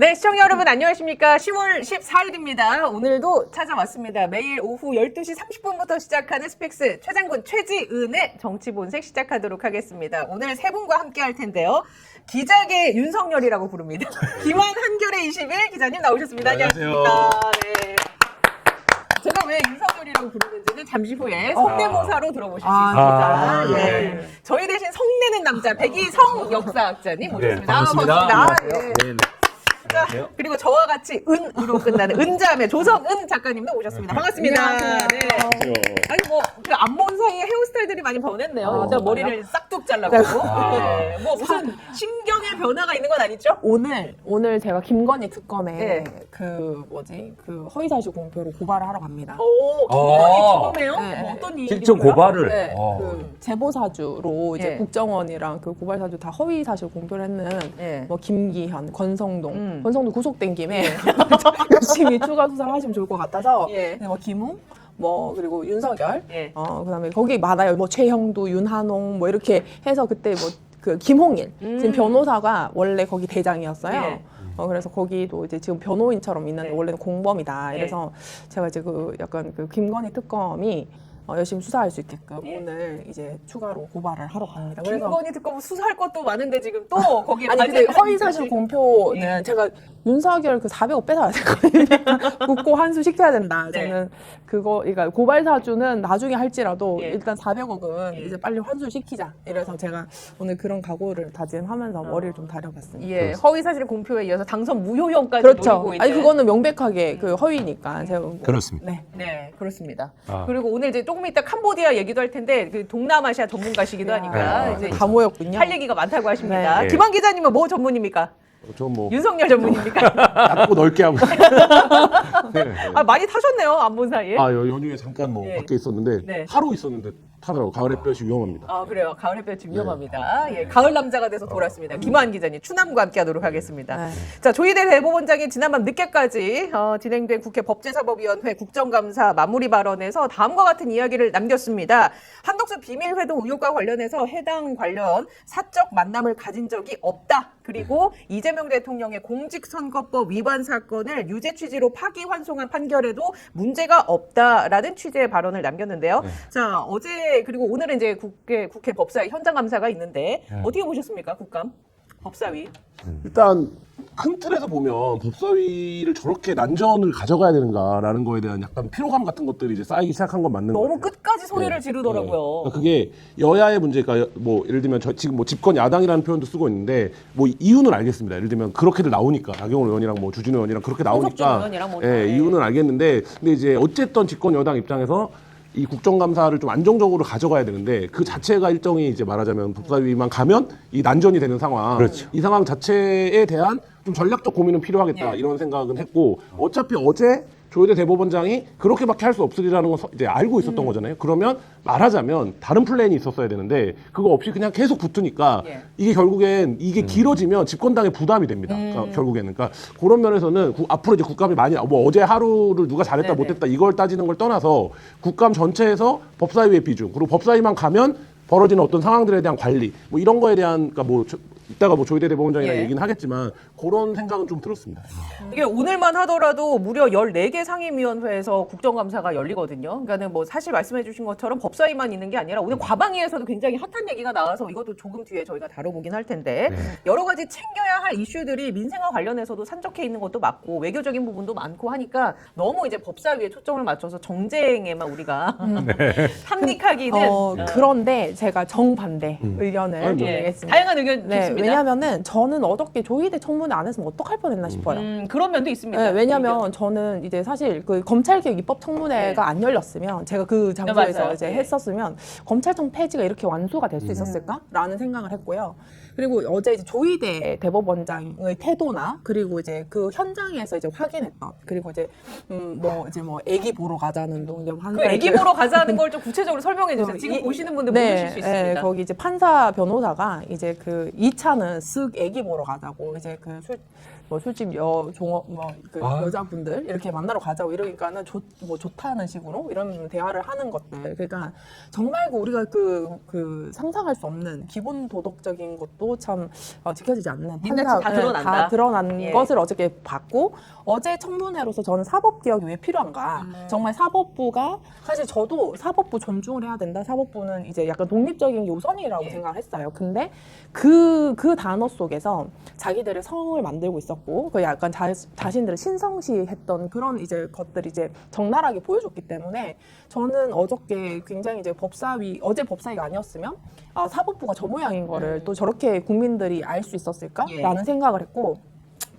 네, 시청자 여러분 안녕하십니까. 10월 14일입니다. 오늘도 찾아왔습니다. 매일 오후 12시 30분부터 시작하는 스펙스 최장군 최지은의 정치본색 시작하도록 하겠습니다. 오늘 세 분과 함께 할 텐데요. 기자계 윤석열이라고 부릅니다. 김한 한겨레 21 기자님 나오셨습니다. 안녕하세요. 안녕하십니까. 네. 제가 왜 윤석열이라고 부르는지는 잠시 후에 성대모사로 들어보시겠습니다. 네. 저희 대신 성내는 남자 백이성 역사학자님 모셨습니다. 네, 반갑습니다. 반갑습니다. 네. 자, 그리고 저와 같이 은으로 끝나는 은자매 조성은 작가님도 오셨습니다. 반갑습니다. 네. 아니 그 앞먼 사이에 헤어스타일들이 많이 변했네요. 진짜 머리를 싹둑 잘라고. 네. 뭐 무슨 신경의 변화가 있는 건 아니죠? 오늘 제가 김건희 특검에 네. 그 허위사실 공표로 고발을 하러 갑니다. 오, 김건희 특검이에요? 네. 뭐 어떤 일이 직접 고발을. 네. 그 제보사주로 이제 예. 국정원이랑 그 고발사주 다 허위사실 공표를 했는 예. 뭐 김기현, 권성동, 권성동 구속된 김에 예. 열심히 추가 수사를 하시면 좋을 것 같아서 예. 뭐 김웅, 뭐 그리고 윤석열, 예. 그다음에 거기 많아요. 뭐 최형두, 윤한홍 뭐 이렇게 해서 그때 뭐 그 김홍일 지금 변호사가 원래 거기 대장이었어요. 예. 그래서 거기도 이제 지금 변호인처럼 있는데 네. 원래는 공범이다. 예. 그래서 제가 이제 그 약간 그 김건희 특검이 열심히 수사할 수 있게끔 예. 오늘 이제 추가로 고발을 하러 갑니다. 그래서 김건희 특검 수사할 것도 많은데 지금 또 거기에 아니 근데 과제가 허위사실 있는지. 공표는 예. 제가 윤석열 그 400억 뺏어야 되거든요. 묻고 한수 시켜야 된다. 네. 저는 그러니까 고발 사주는 나중에 할지라도 예. 일단 400억은 예. 이제 빨리 환수 시키자. 이래서 제가 오늘 그런 각오를 다짐하면서 머리를 좀 다려봤습니다. 예, 허위사실 공표에 이어서 당선 무효형까지 그렇죠. 노리고 있는. 아니 그거는 명백하게 그 허위니까 제가 뭐- 그렇습니다. 네. 네, 그렇습니다. 아. 그리고 오늘 이제 조금 이따 캄보디아 얘기도 할 텐데 그 동남아시아 전문가시기도 하니까 네. 이제 다 모였군요. 할 얘기가 많다고 하십니다. 네. 김한 기자님은 뭐 전문입니까? 저뭐 윤석열 전문입니까? 얇고 넓게 하고. 네. 아 많이 타셨네요, 안 본 사이에. 연휴에 잠깐 뭐 예. 밖에 있었는데 네. 하루 있었는데 타더라고. 가을 햇볕이 위험합니다. 아 그래요. 가을 햇볕 위험합니다. 예, 가을 남자가 돼서 돌았습니다. 김한 기자님 추남과 함께하도록 하겠습니다. 네. 자 조희대 대법원장이 지난밤 늦게까지 진행된 국회 법제사법위원회 국정감사 마무리 발언에서 다음과 같은 이야기를 남겼습니다. 한덕수 비밀회동 의혹과 관련해서 해당 관련 사적 만남을 가진 적이 없다. 그리고 이재명 대통령의 공직선거법 위반 사건을 유죄 취지로 파기환송한 판결에도 문제가 없다라는 취지의 발언을 남겼는데요. 자 어제 그리고 오늘은 이제 국회 법사위 현장 감사가 있는데 어떻게 보셨습니까, 국감 법사위? 일단 큰 틀에서 보면 법사위를 저렇게 난전을 가져가야 되는가라는 거에 대한 약간 피로감 같은 것들이 이제 쌓이기 시작한 건 맞는 거 너무 같아요. 끝까지 소리를 네. 지르더라고요. 그러니까 그게 여야의 문제가 뭐 예를 들면 지금 뭐 집권 야당이라는 표현도 쓰고 있는데 뭐 이유는 알겠습니다. 예를 들면 그렇게들 나오니까 나경원 의원이랑 뭐 주진우 의원이랑 그렇게 홍석준 나오니까 의원이랑 뭐 예, 네. 이유는 알겠는데 근데 이제 어쨌든 집권 여당 입장에서 이 국정감사를 좀 안정적으로 가져가야 되는데 그 자체가 일정이 이제 말하자면 법사위만 가면 이 난전이 되는 상황. 그렇죠. 이 상황 자체에 대한 좀 전략적 고민은 필요하겠다 이런 생각은 했고 어차피 어제 조희대 대법원장이 그렇게밖에 할 수 없으리라는 건 이제 알고 있었던 거잖아요. 그러면 말하자면 다른 플랜이 있었어야 되는데 그거 없이 그냥 계속 붙으니까 예. 이게 결국엔 이게 길어지면 집권당에 부담이 됩니다. 그러니까 결국에는 그러니까 그런 면에서는 앞으로 이제 국감이 많이 뭐 어제 하루를 누가 잘했다 네네. 못했다 이걸 따지는 걸 떠나서 국감 전체에서 법사위의 비중 그리고 법사위만 가면 벌어지는 어떤 상황들에 대한 관리 뭐 이런 거에 대한 그러니까 뭐 이따가 뭐 조희대 대법원장이랑 예. 얘기는 하겠지만 그런 생각은 좀 들었습니다. 이게 오늘만 하더라도 무려 14개 상임위원회에서 국정감사가 열리거든요. 그러니까는 뭐 사실 말씀해 주신 것처럼 법사위만 있는 게 아니라 오늘 과방위에서도 굉장히 핫한 얘기가 나와서 이것도 조금 뒤에 저희가 다뤄보긴 할 텐데 여러 가지 챙겨야 할 이슈들이 민생과 관련해서도 산적해 있는 것도 맞고 외교적인 부분도 많고 하니까 너무 이제 법사위에 초점을 맞춰서 정쟁에만 우리가 탐닉하기는 그런데 제가 정반대 의견을 아니, 뭐. 드리겠습니다. 다양한 의견 네, 좋습니다. 왜냐하면은 저는 어떻게 조희대 청문회 안 했으면 어떡할 뻔했나 싶어요. 그런 면도 있습니다. 네, 왜냐하면 저는 이제 사실 그 검찰개혁 입법 청문회가 안 열렸으면 제가 그 장소에서 맞아요. 이제 네. 했었으면 검찰청 폐지가 이렇게 완수가 될 수 있었을까라는 생각을 했고요. 그리고 어제 이제 조희대 대법원장의 태도나 그리고 이제 그 현장에서 이제 확인했던 그리고 이제 뭐 애기 보러 가자는 동료 그 애기 보러 가자는 걸 좀 구체적으로 설명해 주세요. 지금 이- 보시는 분들 모르실 수 있습니다. 네, 거기 이제 판사 변호사가 이제 그 2차는 쓱 애기 보러 가자고 이제 그 뭐 술집 여자분들 이렇게 만나러 가자고 이러니까는 좋다는 식으로 이런 대화를 하는 것들. 그러니까 정말 우리가 그 상상할 수 없는 기본 도덕적인 것도 참 지켜지지 않는 민낯이 다 드러난다. 다 드러난 예. 것을 어저께 봤고, 어제 청문회로서 저는 사법개혁이 왜 필요한가. 정말 사법부가, 사실 저도 사법부 존중을 해야 된다. 사법부는 이제 약간 독립적인 게 우선이라고 예. 생각을 했어요. 근데 그 단어 속에서 자기들의 성을 만들고 있었고, 그 약간 자신들을 신성시했던 그런 이제 것들이 이제 적나라하게 보여줬기 때문에, 저는 어저께 굉장히 이제 어제 법사위가 아니었으면 사법부가 저 모양인 거를 또 저렇게 국민들이 알 수 있었을까라는 예. 생각을 했고,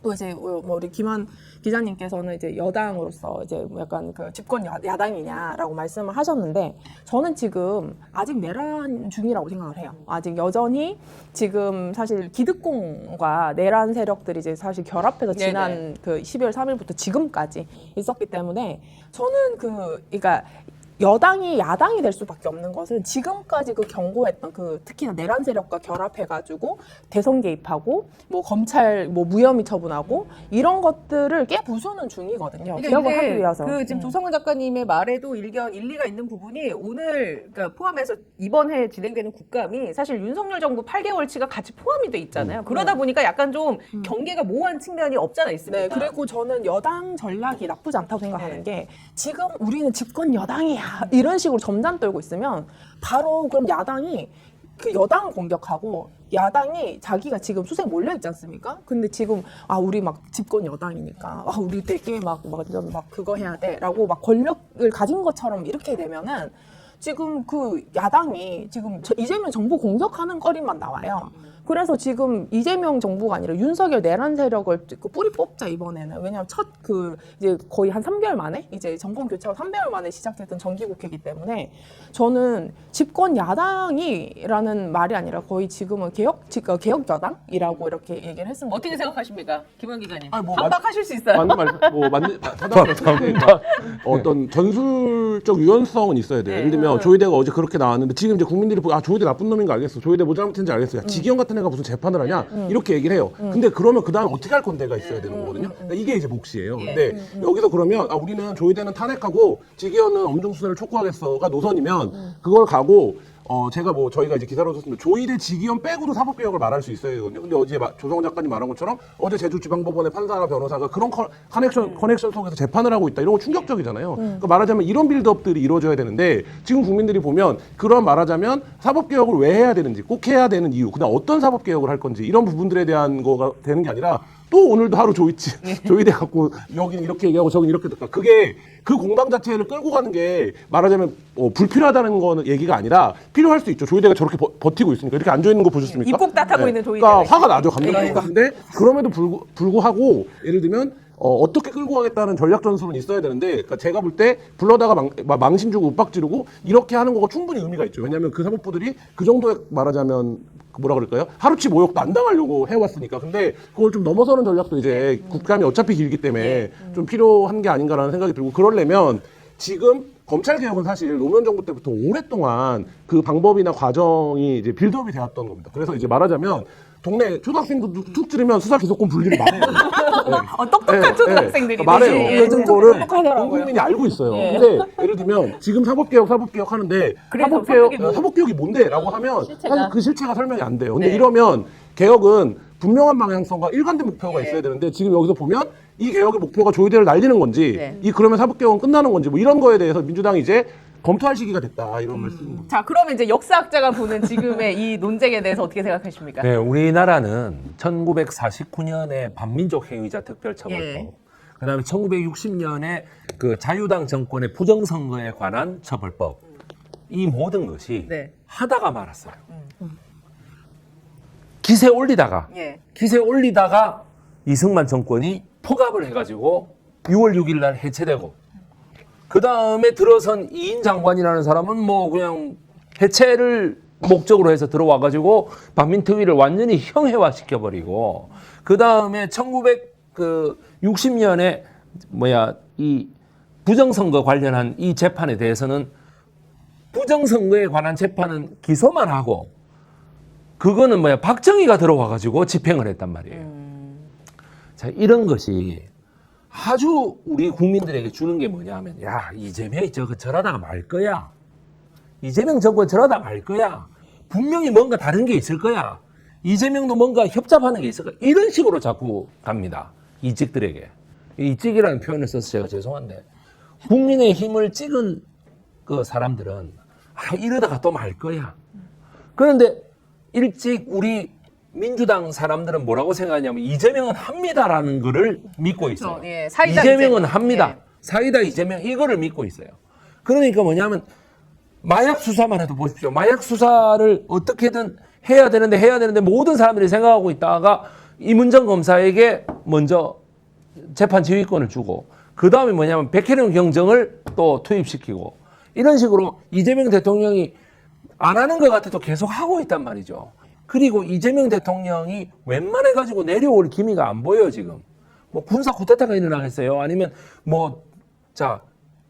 또 이제 뭐 우리 김한 기자님께서는 이제 여당으로서 이제 뭐 약간 그 집권 야당이냐라고 말씀을 하셨는데, 저는 지금 아직 내란 중이라고 생각을 해요. 아직 여전히 지금 사실 기득권과 내란 세력들이 이제 사실 결합해서 지난 그 12월 3일부터 지금까지 있었기 때문에, 저는 그러니까 여당이 야당이 될 수밖에 없는 것은 지금까지 그 경고했던 특히나 내란 세력과 결합해가지고 대선 개입하고 뭐 검찰 뭐 무혐의 처분하고 이런 것들을 깨부수는 중이거든요. 개혁을 하기 위해서. 지금 조성은 작가님의 말에도 일리가 있는 부분이, 오늘 그러니까 포함해서 이번 해 진행되는 국감이 사실 윤석열 정부 8개월치가 같이 포함이 돼 있잖아요. 그러다 보니까 약간 좀 경계가 모호한 측면이 없잖아 있습니다. 네, 그리고 저는 여당 전략이 나쁘지 않다고 생각하는 게, 지금 우리는 집권 여당이야 이런 식으로 점잖 떨고 있으면 바로 그럼 야당이 그 여당을 공격하고, 야당이 자기가 지금 수색 몰려 있지 않습니까? 근데 지금 우리 막 집권 여당이니까 우리 되게 완전 그거 해야 돼라고 막 권력을 가진 것처럼 이렇게 되면은, 지금 그 야당이 지금 이재명 정부 공격하는 거리만 나와요. 그래서 지금 이재명 정부가 아니라 윤석열 내란 세력을 뿌리 뽑자 이번에는. 왜냐하면 이제 거의 한 3개월 만에, 이제 정권 교체가 3개월 만에 시작됐던 정기국회이기 때문에, 저는 집권 야당이라는 말이 아니라 거의 지금은 개혁 여당이라고 이렇게 얘기를 했습니다. 어떻게 생각하십니까, 김원 기자님? 뭐 반박하실 수 있어요. 타당합니다. 어떤 전술적 유연성은 있어야 돼요. 예를 들면 조희대가 어제 그렇게 나왔는데, 지금 이제 국민들이 조희대 나쁜 놈인 거 알겠어. 조희대 뭐 잘못했는지 알겠어. 야, 지기현 같은 애가 무슨 재판을 하냐? 이렇게 얘기를 해요. 근데 그러면 그 다음 어떻게 할 건데가 있어야 되는 거거든요. 그러니까 이게 이제 몫이에요. 근데 여기서 그러면 우리는 조희대는 탄핵하고 지기현은 엄중 수사를 촉구하겠어가 노선이면, 그걸 가고 제가 저희가 이제 기사로 썼습니다. 조희대 지기현 빼고도 사법개혁을 말할 수 있어야 되거든요. 근데 어제 조성원 작가님 말한 것처럼 어제 제주지방법원의 판사나 변호사가 그런 커넥션 속에서 재판을 하고 있다. 이런 거 충격적이잖아요. 그러니까 말하자면 이런 빌드업들이 이루어져야 되는데, 지금 국민들이 보면 그런, 말하자면 사법개혁을 왜 해야 되는지, 꼭 해야 되는 이유, 그다음 어떤 사법개혁을 할 건지, 이런 부분들에 대한 거가 되는 게 아니라, 또 오늘도 하루 조희대 갖고 여기는 이렇게 얘기하고 저기는 이렇게 듣다. 그게 그 공방 자체를 끌고 가는 게 말하자면 불필요하다는 거는 얘기가 아니라, 필요할 수 있죠. 조희대가 저렇게 버티고 있으니까. 이렇게 앉아 있는 거 보셨습니까? 입국 탓하고 있는 조희대. 그러니까 화가 나죠. 감정이. 근데 그럼에도 불구하고 예를 들면 어떻게 끌고 가겠다는 전략 전술은 있어야 되는데, 그러니까 제가 볼 때 불러다가 망신 주고 윽박 지르고 이렇게 하는 거가 충분히 의미가 있죠. 왜냐하면 그 사법부들이 그 정도의, 말하자면 뭐라 그럴까요? 하루치 모욕도 안 당하려고 해왔으니까. 근데 그걸 좀 넘어서는 전략도 이제 국감이 어차피 길기 때문에 좀 필요한 게 아닌가라는 생각이 들고, 그러려면 지금 검찰개혁은 사실 노무현 정부 때부터 오랫동안 그 방법이나 과정이 이제 빌드업이 되었던 겁니다. 그래서 이제 말하자면 동네 초등학생도 툭 찌르면 수사 기소권 분리를 말해요. 똑똑한 초등학생들이 말해요. 요즘 거를 똑똑하더라고요. 온 국민이 알고 있어요. 근데 예를 들면 지금 사법개혁 하는데, 그래서 사법개혁이 뭔데라고 하면 사실 그 실체가 설명이 안 돼요. 근데 이러면 개혁은 분명한 방향성과 일관된 목표가 있어야 되는데, 지금 여기서 보면 이 개혁의 목표가 조희대를 날리는 건지, 그러면 사법개혁은 끝나는 건지, 뭐 이런 거에 대해서 민주당이 이제 검토할 시기가 됐다, 이런 말씀입니다. 자, 그러면 이제 역사학자가 보는 지금의 이 논쟁에 대해서 어떻게 생각하십니까? 네, 우리나라는 1949년에 반민족 행위자 특별처벌법, 그다음에 1960년에 그 자유당 정권의 부정선거에 관한 처벌법, 이 모든 것이 하다가 말았어요. 기세 올리다가 이승만 정권이 포갑을 해가지고 6월 6일 날 해체되고, 그 다음에 들어선 이인 장관이라는 사람은 뭐 그냥 해체를 목적으로 해서 들어와가지고 반민특위를 완전히 형해화 시켜버리고, 그 다음에 1960년에 이 부정선거 관련한 이 재판에 대해서는, 부정선거에 관한 재판은 기소만 하고, 그거는 박정희가 들어와가지고 집행을 했단 말이에요. 자, 이런 것이 아주 우리 국민들에게 주는 게 뭐냐 하면, 야, 이재명이 저러다가 말 거야. 이재명 정권 저러다 말 거야. 분명히 뭔가 다른 게 있을 거야. 이재명도 뭔가 협잡하는 게 있을 거야. 이런 식으로 자꾸 갑니다. 이직들에게. 이직이라는 표현을 써서 제가 죄송한데, 국민의 힘을 찍은 그 사람들은, 아, 이러다가 또 말 거야. 그런데 일찍 우리 민주당 사람들은 뭐라고 생각하냐면, 이재명은 합니다라는 거를 믿고 있어요. 그렇죠. 예, 사이다 이재명은 이재명. 합니다. 예. 사이다 이재명, 이거를 믿고 있어요. 그러니까 뭐냐면, 마약 수사만 해도 보십시오. 마약 수사를 어떻게든 해야 되는데 모든 사람들이 생각하고 있다가 이문정 검사에게 먼저 재판 지휘권을 주고, 그 다음에 뭐냐면 백혜령 경정을 또 투입시키고, 이런 식으로 이재명 대통령이 안 하는 것 같아도 계속 하고 있단 말이죠. 그리고 이재명 대통령이 웬만해가지고 내려올 기미가 안 보여요, 지금. 뭐 군사 쿠데타가 일어나겠어요? 아니면 자,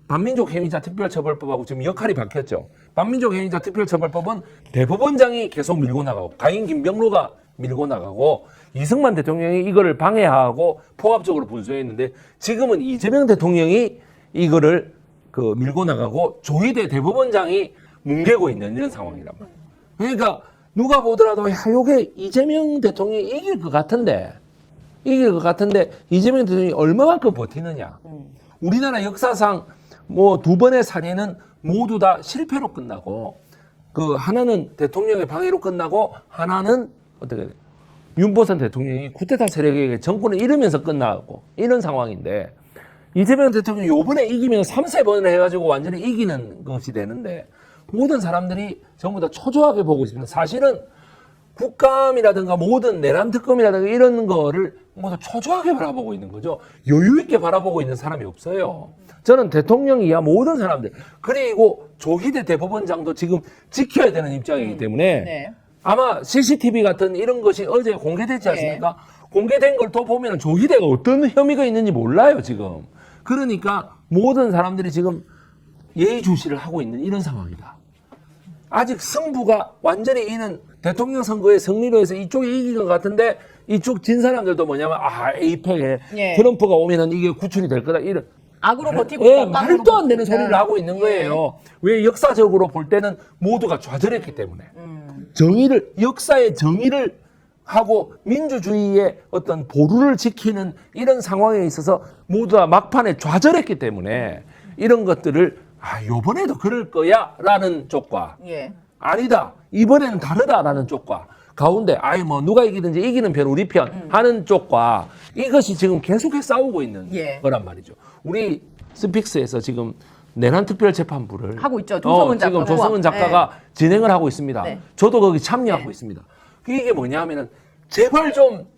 반민족 해임자 특별처벌법하고 지금 역할이 바뀌었죠. 반민족 해임자 특별처벌법은 대법원장이 계속 밀고 나가고, 가인 김병로가 밀고 나가고, 이승만 대통령이 이거를 방해하고 포괄적으로 분수했는데, 지금은 이재명 대통령이 이거를 밀고 나가고 조희대 대법원장이 뭉개고 있는 이런 상황이란 말이에요. 그러니까 누가 보더라도, 야, 요게 이재명 대통령이 이길 것 같은데 이재명 대통령이 얼마만큼 버티느냐. 우리나라 역사상 뭐 두 번의 살인은 모두 다 실패로 끝나고, 하나는 대통령의 방해로 끝나고, 하나는 어떻게 돼? 윤보선 대통령이 쿠데타 세력에게 정권을 잃으면서 끝나고, 이런 상황인데, 이재명 대통령이 요번에 이기면 3세번을 해가지고 완전히 이기는 것이 되는데, 모든 사람들이 전부 다 초조하게 보고 있습니다. 사실은 국감이라든가 모든 내란 특검이라든가 이런 거를 모두 초조하게 바라보고 있는 거죠. 여유 있게 바라보고 있는 사람이 없어요. 저는 대통령이야 모든 사람들, 그리고 조희대 대법원장도 지금 지켜야 되는 입장이기 때문에 네. 아마 CCTV 같은 이런 것이 어제 공개됐지 않습니까? 공개된 걸 또 보면 조희대가 어떤 혐의가 있는지 몰라요, 지금. 그러니까 모든 사람들이 지금 예의주시를 하고 있는 이런 상황이다. 아직 승부가 완전히 이는 대통령 선거의 승리로 해서 이쪽이 이긴 것 같은데, 이쪽 진 사람들도 뭐냐면, 에이펙에 예. 트럼프가 오면은 이게 구출이 될 거다. 이런 악으로 버티고 예, 있다. 말도 안 되는 버티고 소리를 있다. 하고 있는 거예요. 왜? 역사적으로 볼 때는 모두가 좌절했기 때문에. 정의를, 역사의 정의를 하고 민주주의의 어떤 보루를 지키는 이런 상황에 있어서 모두 다 막판에 좌절했기 때문에 이런 것들을, 요번에도 그럴 거야 라는 쪽과, 예. 아니다, 이번에는 다르다라는 쪽과, 가운데 누가 이기든지 이기는 편 우리 편 하는 쪽과, 이것이 지금 계속해서 싸우고 있는 예. 거란 말이죠. 우리 스픽스에서 지금 내란특별재판부를 하고 있죠. 조성은 지금 작가가. 조성은 작가가 진행을 하고 있습니다. 네. 저도 거기 참여하고 있습니다. 이게 뭐냐 하면은, 제발 좀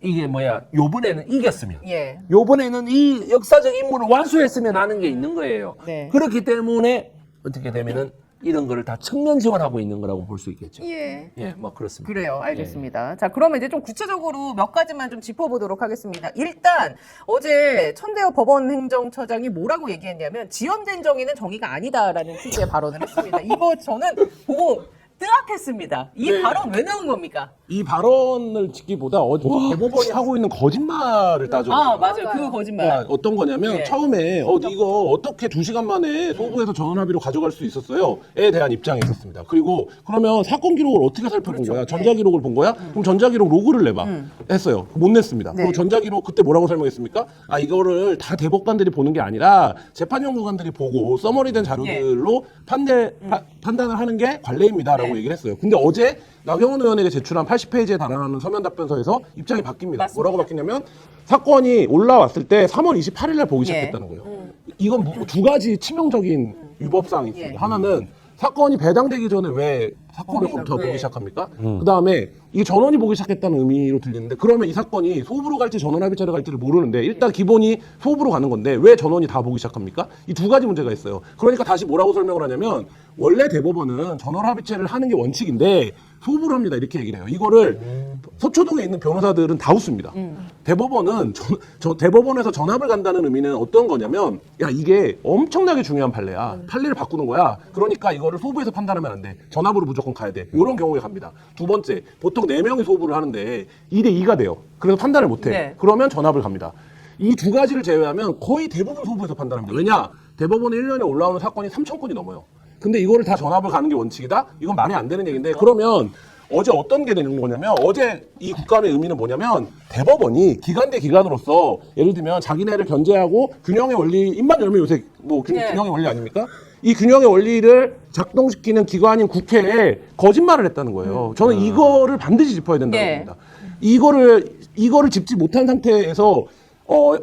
요번에는 이겼으면, 예. 요번에는 이 역사적 임무를 완수했으면 하는 게 있는 거예요. 네. 그렇기 때문에 어떻게 되면은 이런 거를 다 측면 지원하고 있는 거라고 볼 수 있겠죠. 예. 예, 뭐 그렇습니다. 그래요. 알겠습니다. 자, 그러면 이제 좀 구체적으로 몇 가지만 좀 짚어보도록 하겠습니다. 일단 어제 천대엽 법원행정처장이 뭐라고 얘기했냐면, 지연된 정의는 정의가 아니다라는 취지의 발언을 했습니다. 이거 저는 보고 뜨악했습니다. 이 네. 발언 왜 나온 겁니까? 이 발언을 짓기보다 대법원이 하고 있는 거짓말을 따져. 맞아요. 그 거짓말. 어떤 거냐면 네. 처음에 이거 어떻게 2시간 만에 소부에서 전원합의로 가져갈 수 있었어요?에 대한 입장이 있었습니다. 그리고 그러면 사건 기록을 어떻게 살펴본 거야? 전자기록을 본 거야? 그럼 전자기록 로그를 내봐 했어요. 못 냈습니다. 네. 그리고 전자기록 그때 뭐라고 설명했습니까? 이거를 다 대법관들이 보는 게 아니라 재판연구관들이 보고 서머리된 자료들로 판단을 하는 게 관례입니다라고 얘기를 했어요. 근데 어제 나경원 의원에게 제출한 80페이지에 달하는 서면 답변서에서 입장이 바뀝니다. 맞습니다. 뭐라고 바뀌냐면, 사건이 올라왔을 때 3월 28일 날 보기 시작했다는 거예요. 이건 두 가지 치명적인 위법사항이 있습니다. 하나는 사건이 배당되기 전에 왜 사건을 보기 시작합니까? 그 다음에 이게 전원이 보기 시작했다는 의미로 들리는데, 그러면 이 사건이 소부로 갈지 전원합의체로 갈지를 모르는데, 일단 기본이 소부로 가는 건데 왜 전원이 다 보기 시작합니까? 이 두 가지 문제가 있어요. 그러니까 다시 뭐라고 설명을 하냐면, 원래 대법원은 전원합의체를 하는 게 원칙인데 소부를 합니다, 이렇게 얘기를 해요. 이거를 서초동에 있는 변호사들은 다 웃습니다. 대법원은 대법원에서 전압을 간다는 의미는 어떤 거냐면 야 이게 엄청나게 중요한 판례야. 판례를 바꾸는 거야. 그러니까 이거를 소부에서 판단하면 안 돼. 전압으로 무조건 가야 돼. 이런 경우에 갑니다. 두 번째, 보통 4명이 소부를 하는데 2대 2가 돼요. 그래서 판단을 못 해. 네. 그러면 전압을 갑니다. 이 두 가지를 제외하면 거의 대부분 소부에서 판단합니다. 왜냐? 대법원에 1년에 올라오는 사건이 3,000건이 넘어요. 근데 이거를 다 전압을 가는 게 원칙이다? 이건 말이 안 되는 얘기인데 그러면 어제 어떤 게 되는 거냐면 어제 이 국감의 의미는 뭐냐면 대법원이 기관 대 기관으로서 예를 들면 자기네를 견제하고 균형의 원리 입만 열면 요새 뭐 균형의 원리 아닙니까? 이 균형의 원리를 작동시키는 기관인 국회에 거짓말을 했다는 거예요. 저는 이거를 반드시 짚어야 된다고 봅니다. 이거를 짚지 못한 상태에서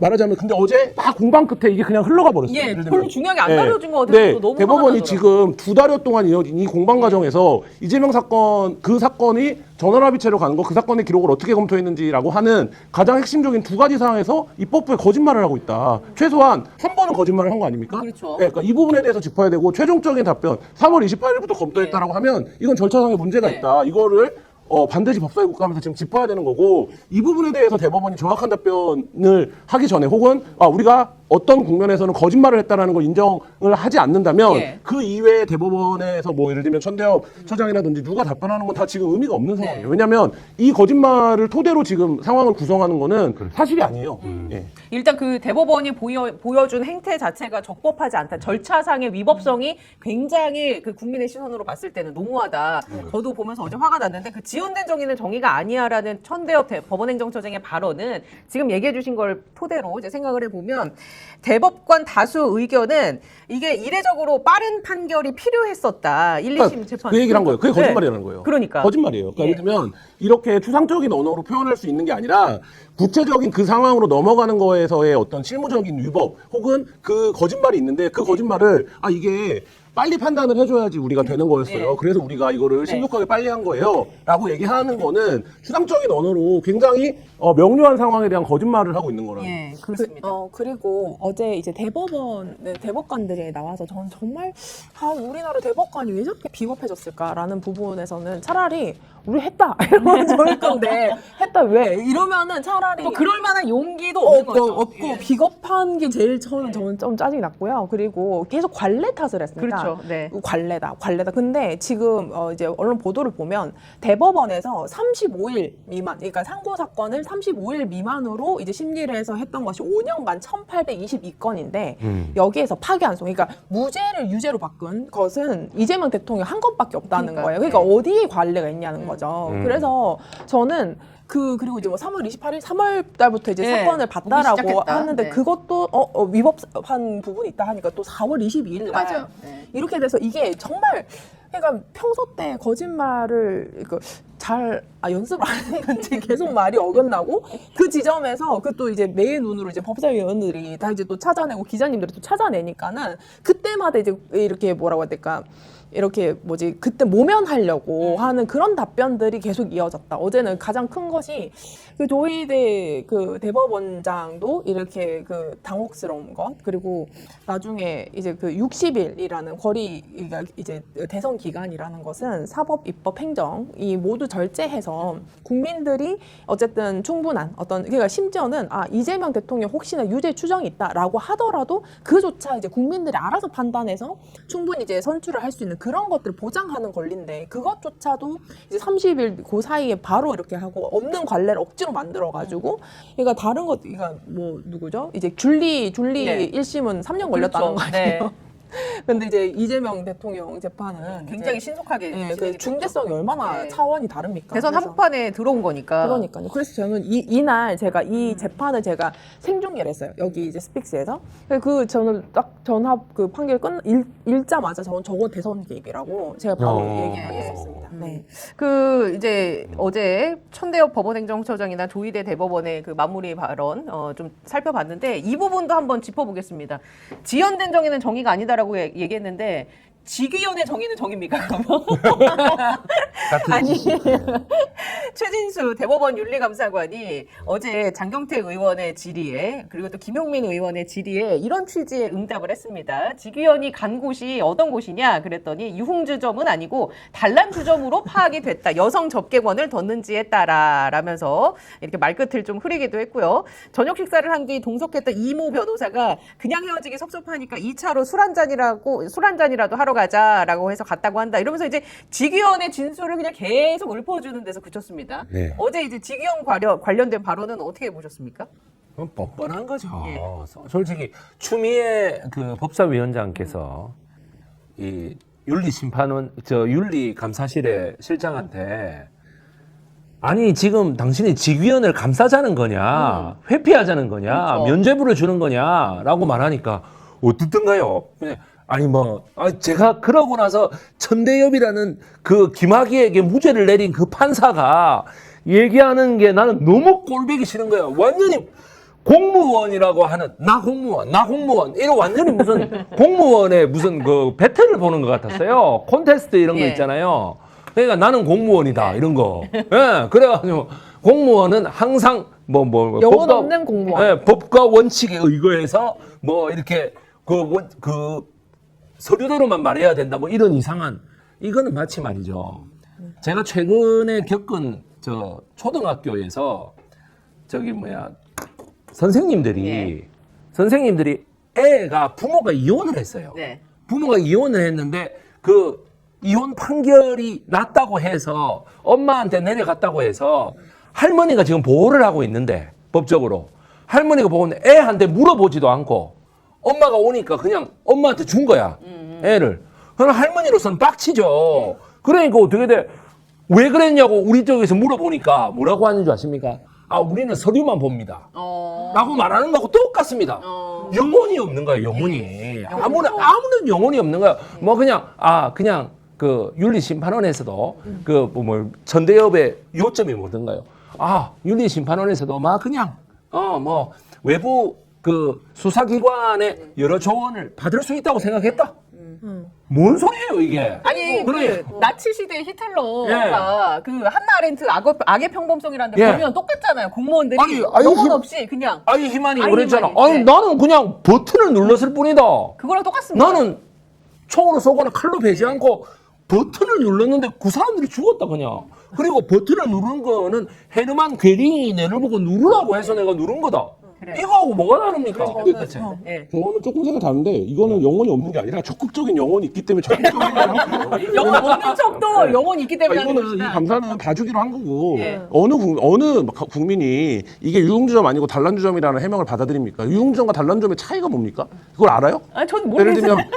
말하자면 근데 어제 막 공방 끝에 이게 그냥 흘러가 버렸어요. 예, 예를 들면. 별로 중요하게 안 다뤄진 것 같아서 네, 너무 대법원이 화가 지금 2달여 동안 이어진 이 공방 과정에서 이재명 사건 그 사건이 전원합의체로 가는 거 그 사건의 기록을 어떻게 검토했는지라고 하는 가장 핵심적인 두 가지 사항에서 입법부에 거짓말을 하고 있다. 최소한 한 번은 거짓말을 한 거 아닙니까? 그렇죠. 네, 그러니까 이 부분에 대해서 짚어야 되고 최종적인 답변 3월 28일부터 검토했다라고 하면 이건 절차상의 문제가 있다. 이거를 반드시 법사위 국감에서 지금 짚어야 되는 거고 이 부분에 대해서 대법원이 정확한 답변을 하기 전에 혹은 우리가 어떤 국면에서는 거짓말을 했다라는 걸 인정을 하지 않는다면 예. 그 이외에 대법원에서 뭐 예를 들면 천대엽 처장이라든지 누가 답변하는 건 다 지금 의미가 없는 상황이에요. 왜냐하면 이 거짓말을 토대로 지금 상황을 구성하는 거는 사실이 아니에요. 예. 일단 그 대법원이 보여준 행태 자체가 적법하지 않다. 절차상의 위법성이 굉장히 그 국민의 시선으로 봤을 때는 농후하다. 저도 보면서 어제 화가 났는데 그 지연된 정의는 정의가 아니야라는 천대엽 법원행정처장의 발언은 지금 얘기해 주신 걸 토대로 이제 생각을 해보면 대법관 다수 의견은 이게 이례적으로 빠른 판결이 필요했었다. 1, 2심 재판. 그 얘기를 한 거예요. 그게 거짓말이라는 거예요. 그러니까. 거짓말이에요. 그러니까 예를 들면 이렇게 추상적인 언어로 표현할 수 있는 게 아니라 구체적인 그 상황으로 넘어가는 거에서의 어떤 실무적인 위법 혹은 그 거짓말이 있는데 그 거짓말을 이게 빨리 판단을 해줘야지 우리가 되는 거였어요. 그래서 우리가 이거를 신속하게 빨리 한 거예요. 라고 얘기하는 거는 추상적인 언어로 굉장히 명료한 상황에 대한 거짓말을 하고 있는 거라는 예, 그렇습니다. 그리고 어제 이제 대법관들이 나와서 저는 정말 우리나라 대법관이 왜 저렇게 비겁해졌을까라는 부분에서는 차라리 우리 했다 이러면 좋을 건데 했다 왜 이러면은 차라리 또 그럴 만한 용기도 없는 거죠. 없고 비겁한 게 제일 저는 좀 짜증이 났고요. 그리고 계속 관례 탓을 했습니다. 그렇죠. 네. 관례다. 근데 지금 이제 언론 보도를 보면 대법원에서 35일 미만, 그러니까 상고 사건을 35일 미만으로 이제 심리를 해서 했던 것이 5년간 1,822건인데 여기에서 파기환송, 그러니까 무죄를 유죄로 바꾼 것은 이재명 대통령 한 건밖에 없다는 거예요. 그러니까 어디에 관례가 있냐는 거죠. 그래서 저는 그리고 이제 뭐 3월 28일, 3월 달부터 이제 네, 사건을 보기 봤다라고 시작했다. 하는데 네. 그것도 위법한 부분이 있다 하니까 또 4월 22일 날 맞아요. 네. 이렇게 돼서 이게 정말 그러니까 평소 때 거짓말을 잘 연습을 안 했는지 계속 말이 어긋나고 그 지점에서 그 또 이제 매의 눈으로 이제 법사위원들이 다 이제 또 찾아내고 기자님들이 또 찾아내니까는 그때마다 이제 이렇게 뭐라고 해야 될까 이렇게 그때 모면하려고 하는 그런 답변들이 계속 이어졌다. 어제는 가장 큰 것이 그 조희대 그 대법원장도 이렇게 그 당혹스러운 것, 그리고 나중에 이제 그 60일이라는 거리가 이제 대선 기간이라는 것은 사법, 입법, 행정이 모두 절제해서 국민들이 어쨌든 충분한 그러니까 심지어는 이재명 대통령 혹시나 유죄 추정이 있다라고 하더라도 그조차 이제 국민들이 알아서 판단해서 충분히 이제 선출을 할 수 있는 그런 것들을 보장하는 권리인데 그것조차도 이제 30일 그 사이에 바로 이렇게 하고 없는 관례를 억지로 만들어가지고 그러니까 다른 것 그러니까 뭐 누구죠? 이제 줄리 네. 1심은 3년 걸렸다는 거 그렇죠. 아니에요? 네. 근데 이제 이재명 대통령 재판은 굉장히 이제 신속하게 그 진행이 중대성이 얼마나 네. 차원이 다릅니까? 대선 그래서- 한복판에 들어온 거니까. 그러니까요. 그래서 저는 이날 제가 이 재판을 제가 생중계를 했어요. 여기 이제 스픽스에서. 저는 딱 전합 그 판결 읽자마자 저거 대선 개입이라고 제가 바로 얘기했었습니다. 네. 그 이제 어제 천대엽 법원행정처장이나 조희대 대법원의 그 마무리 발언 좀 살펴봤는데 이 부분도 한번 짚어보겠습니다. 지연된 정의는 정의가 아니다라고 얘기했는데 직위원회 정의는 정입니까? 그러면? 같은 아니 최진수 대법원 윤리감사관이 어제 장경태 의원의 질의에 그리고 또 김용민 의원의 질의에 이런 취지의 응답을 했습니다. 직위원이 간 곳이 어떤 곳이냐 그랬더니 유흥주점은 아니고 단란주점으로 파악이 됐다. 여성 접객원을 뒀는지에 따라 라면서 이렇게 말끝을 좀 흐리기도 했고요. 저녁 식사를 한 뒤 동석했던 이모 변호사가 그냥 헤어지기 섭섭하니까 2차로 술 한 잔이라도 하러 가자라고 해서 갔다고 한다. 이러면서 이제 직위원의 진술을 그냥 계속 읊어주는 데서 그쳤습니다. 네. 어제 이제 직위원 관련된 발언은 어떻게 보셨습니까? 그건 뻔뻔한 거죠. 예. 솔직히 추미애 그 법사위원장께서 이 윤리감사실의 실장한테 아니 지금 당신이 직위원을 감싸자는 거냐, 회피하자는 거냐, 그렇죠. 면죄부를 주는 거냐라고 말하니까 어떻든가요? 아니 제가 그러고 나서 천대엽이라는 그 김학의에게 무죄를 내린 그 판사가 얘기하는 게 나는 너무 꼴보기 싫은 거야. 완전히 공무원이라고 하는 나 공무원 이런 완전히 무슨 공무원의 무슨 그 배틀을 보는 것 같았어요. 콘테스트 이런 거 예. 있잖아요. 그러니까 나는 공무원이다 이런 거. 예, 그래가지고 공무원은 항상 영혼 없는 공무원. 예, 법과 원칙에 의거해서 이렇게 그 서류대로만 말해야 된다 이런 이상한 이거는 마치 말이죠. 제가 최근에 겪은 저 초등학교에서 선생님들이 애가 부모가 이혼을 했어요. 네. 부모가 이혼을 했는데 그 이혼 판결이 났다고 해서 엄마한테 내려갔다고 해서 할머니가 지금 보호를 하고 있는데 법적으로 할머니가 보고는 애한테 물어보지도 않고 엄마가 오니까 그냥 엄마한테 준 거야 애를. 그럼 할머니로서는 빡치죠. 그러니까 어떻게 돼? 왜 그랬냐고 우리 쪽에서 물어보니까 뭐라고 하는 줄 아십니까? 우리는 서류만 봅니다. 라고 말하는 거하고 똑같습니다. 영혼이 없는 거예요, 영혼이. 아무런 영혼이 없는 거야. 그냥 그 윤리심판원에서도 천대엽의 요점이 뭐든가요? 윤리심판원에서도 그냥 외부 그 수사기관의 여러 조언을 받을 수 있다고 생각했다. 뭔 소리예요 이게? 아니 그래. 그 나치 시대 히틀러가 그 한나 아렌트 악의 평범성이라는 데 예. 보면 똑같잖아요. 공무원들이 아니, 영혼 없이 그냥 히만이 아이 그랬잖아. 히만이. 네. 나는 그냥 버튼을 눌렀을 뿐이다. 그거랑 똑같습니다. 나는 총으로 쏘거나 칼로 베지 않고 버튼을 눌렀는데 그 사람들이 죽었다 그냥. 그리고 버튼을 누른 거는 헤르만 괴링이 내를 보고 누르라고 해서 내가 누른 거다. 그래. 이거하고 뭐가 다릅니까? 예. 저는 조금 생각 다른데 이거는 영혼이 없는 게 아니라 적극적인 영혼이 있기 때문에 적극적인 걸 한 거예요. 영혼 없는 척도 영혼이 있기 때문에 하는 이거는 이 것이다. 감사는 봐주기로 한 거고 예. 어느 국민이 이게 유흥주점 아니고 단란주점이라는 해명을 받아들입니까? 유흥주점과 단란주점의 차이가 뭡니까? 그걸 알아요? 아니 저는 예를 모르겠어요. 들면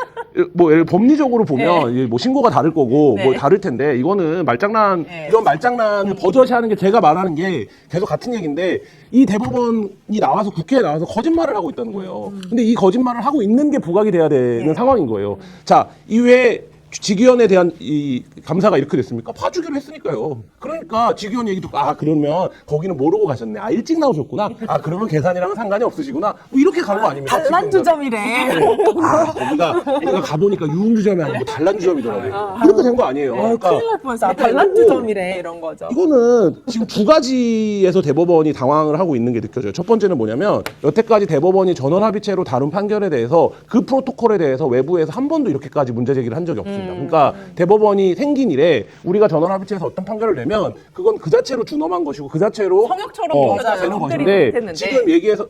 예를 법리적으로 보면 이게 신고가 다를 거고 네. 다를 텐데 이거는 말장난 네. 이런 말장난을 버젓이 하는 게 제가 말하는 게 계속 같은 얘기인데 이 대법원이 나와서 국회에 나와서 거짓말을 하고 있다는 거예요. 근데 이 거짓말을 하고 있는 게 부각이 돼야 되는 상황인 거예요. 자, 이외에 직위원에 대한 이 감사가 이렇게 됐습니까? 봐주기로 했으니까요. 그러니까 직위원 얘기도 그러면 거기는 모르고 가셨네. 일찍 나오셨구나. 그러면 계산이랑은 상관이 없으시구나. 이렇게 간 거 아닙니까? 단란주점이래. 거기가 가보니까 유흥주점이 아니고 단란주점이더라고요. 이렇게 된 거 아니에요. 그러니까 큰일 날 뻔했어. 단란주점이래 이런 거죠. 이거는 지금 두 가지에서 대법원이 당황을 하고 있는 게 느껴져요. 첫 번째는 뭐냐면 여태까지 대법원이 전원합의체로 다룬 판결에 대해서 그 프로토콜에 대해서 외부에서 한 번도 이렇게까지 문제 제기를 한 적이 없습니다. 그러니까 대법원이 생긴 이래 우리가 전원합의체에서 어떤 판결을 내면 그건 그 자체로 준엄한 것이고 그 자체로 성역처럼 되는 것들이 것인데 못했는데. 지금 얘기해서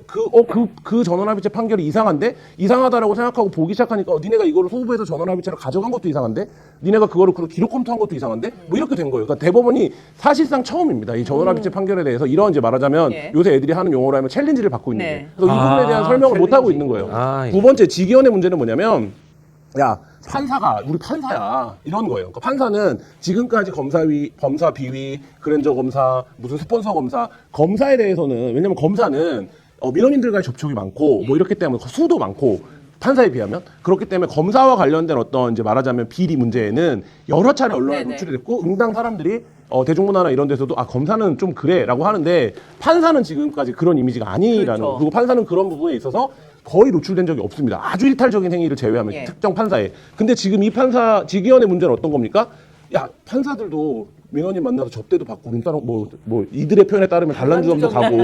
그 전원합의체 판결이 이상하다라고 생각하고 보기 시작하니까 니네가 이거를 소부해서 전원합의체로 가져간 것도 이상한데 니네가 그거를 기록 검토한 것도 이상한데 이렇게 된 거예요. 그러니까 대법원이 사실상 처음입니다. 이 전원합의체 판결에 대해서 이런 이제 말하자면 예. 요새 애들이 하는 용어로 하면 챌린지를 받고 있는 네. 게 그래서 이 부분에 대한 설명을 못 하고 있는 거예요. 두 번째 직위원의 문제는 뭐냐면 판사가 우리 판사야 이런 거예요. 그러니까 판사는 지금까지 검사 비위, 그랜저 검사, 무슨 스폰서 검사에 대해서는 왜냐면 검사는 민원인들과의 접촉이 많고 이렇기 때문에 수도 많고 판사에 비하면. 그렇기 때문에 검사와 관련된 어떤 이제 말하자면 비리 문제에는 여러 차례 언론에 네네. 노출이 됐고 응당 사람들이 대중문화나 이런 데서도 검사는 좀 그래라고 하는데 판사는 지금까지 그런 이미지가 아니라는 그렇죠. 그리고 판사는 그런 부분에 있어서 거의 노출된 적이 없습니다. 아주 일탈적인 행위를 제외하면 예. 특정 판사에. 근데 지금 이 판사 직위원의 문제는 어떤 겁니까? 야 판사들도 민원인 만나서 접대도 받고 뭐 이들의 표현에 따르면 단란주점도 가고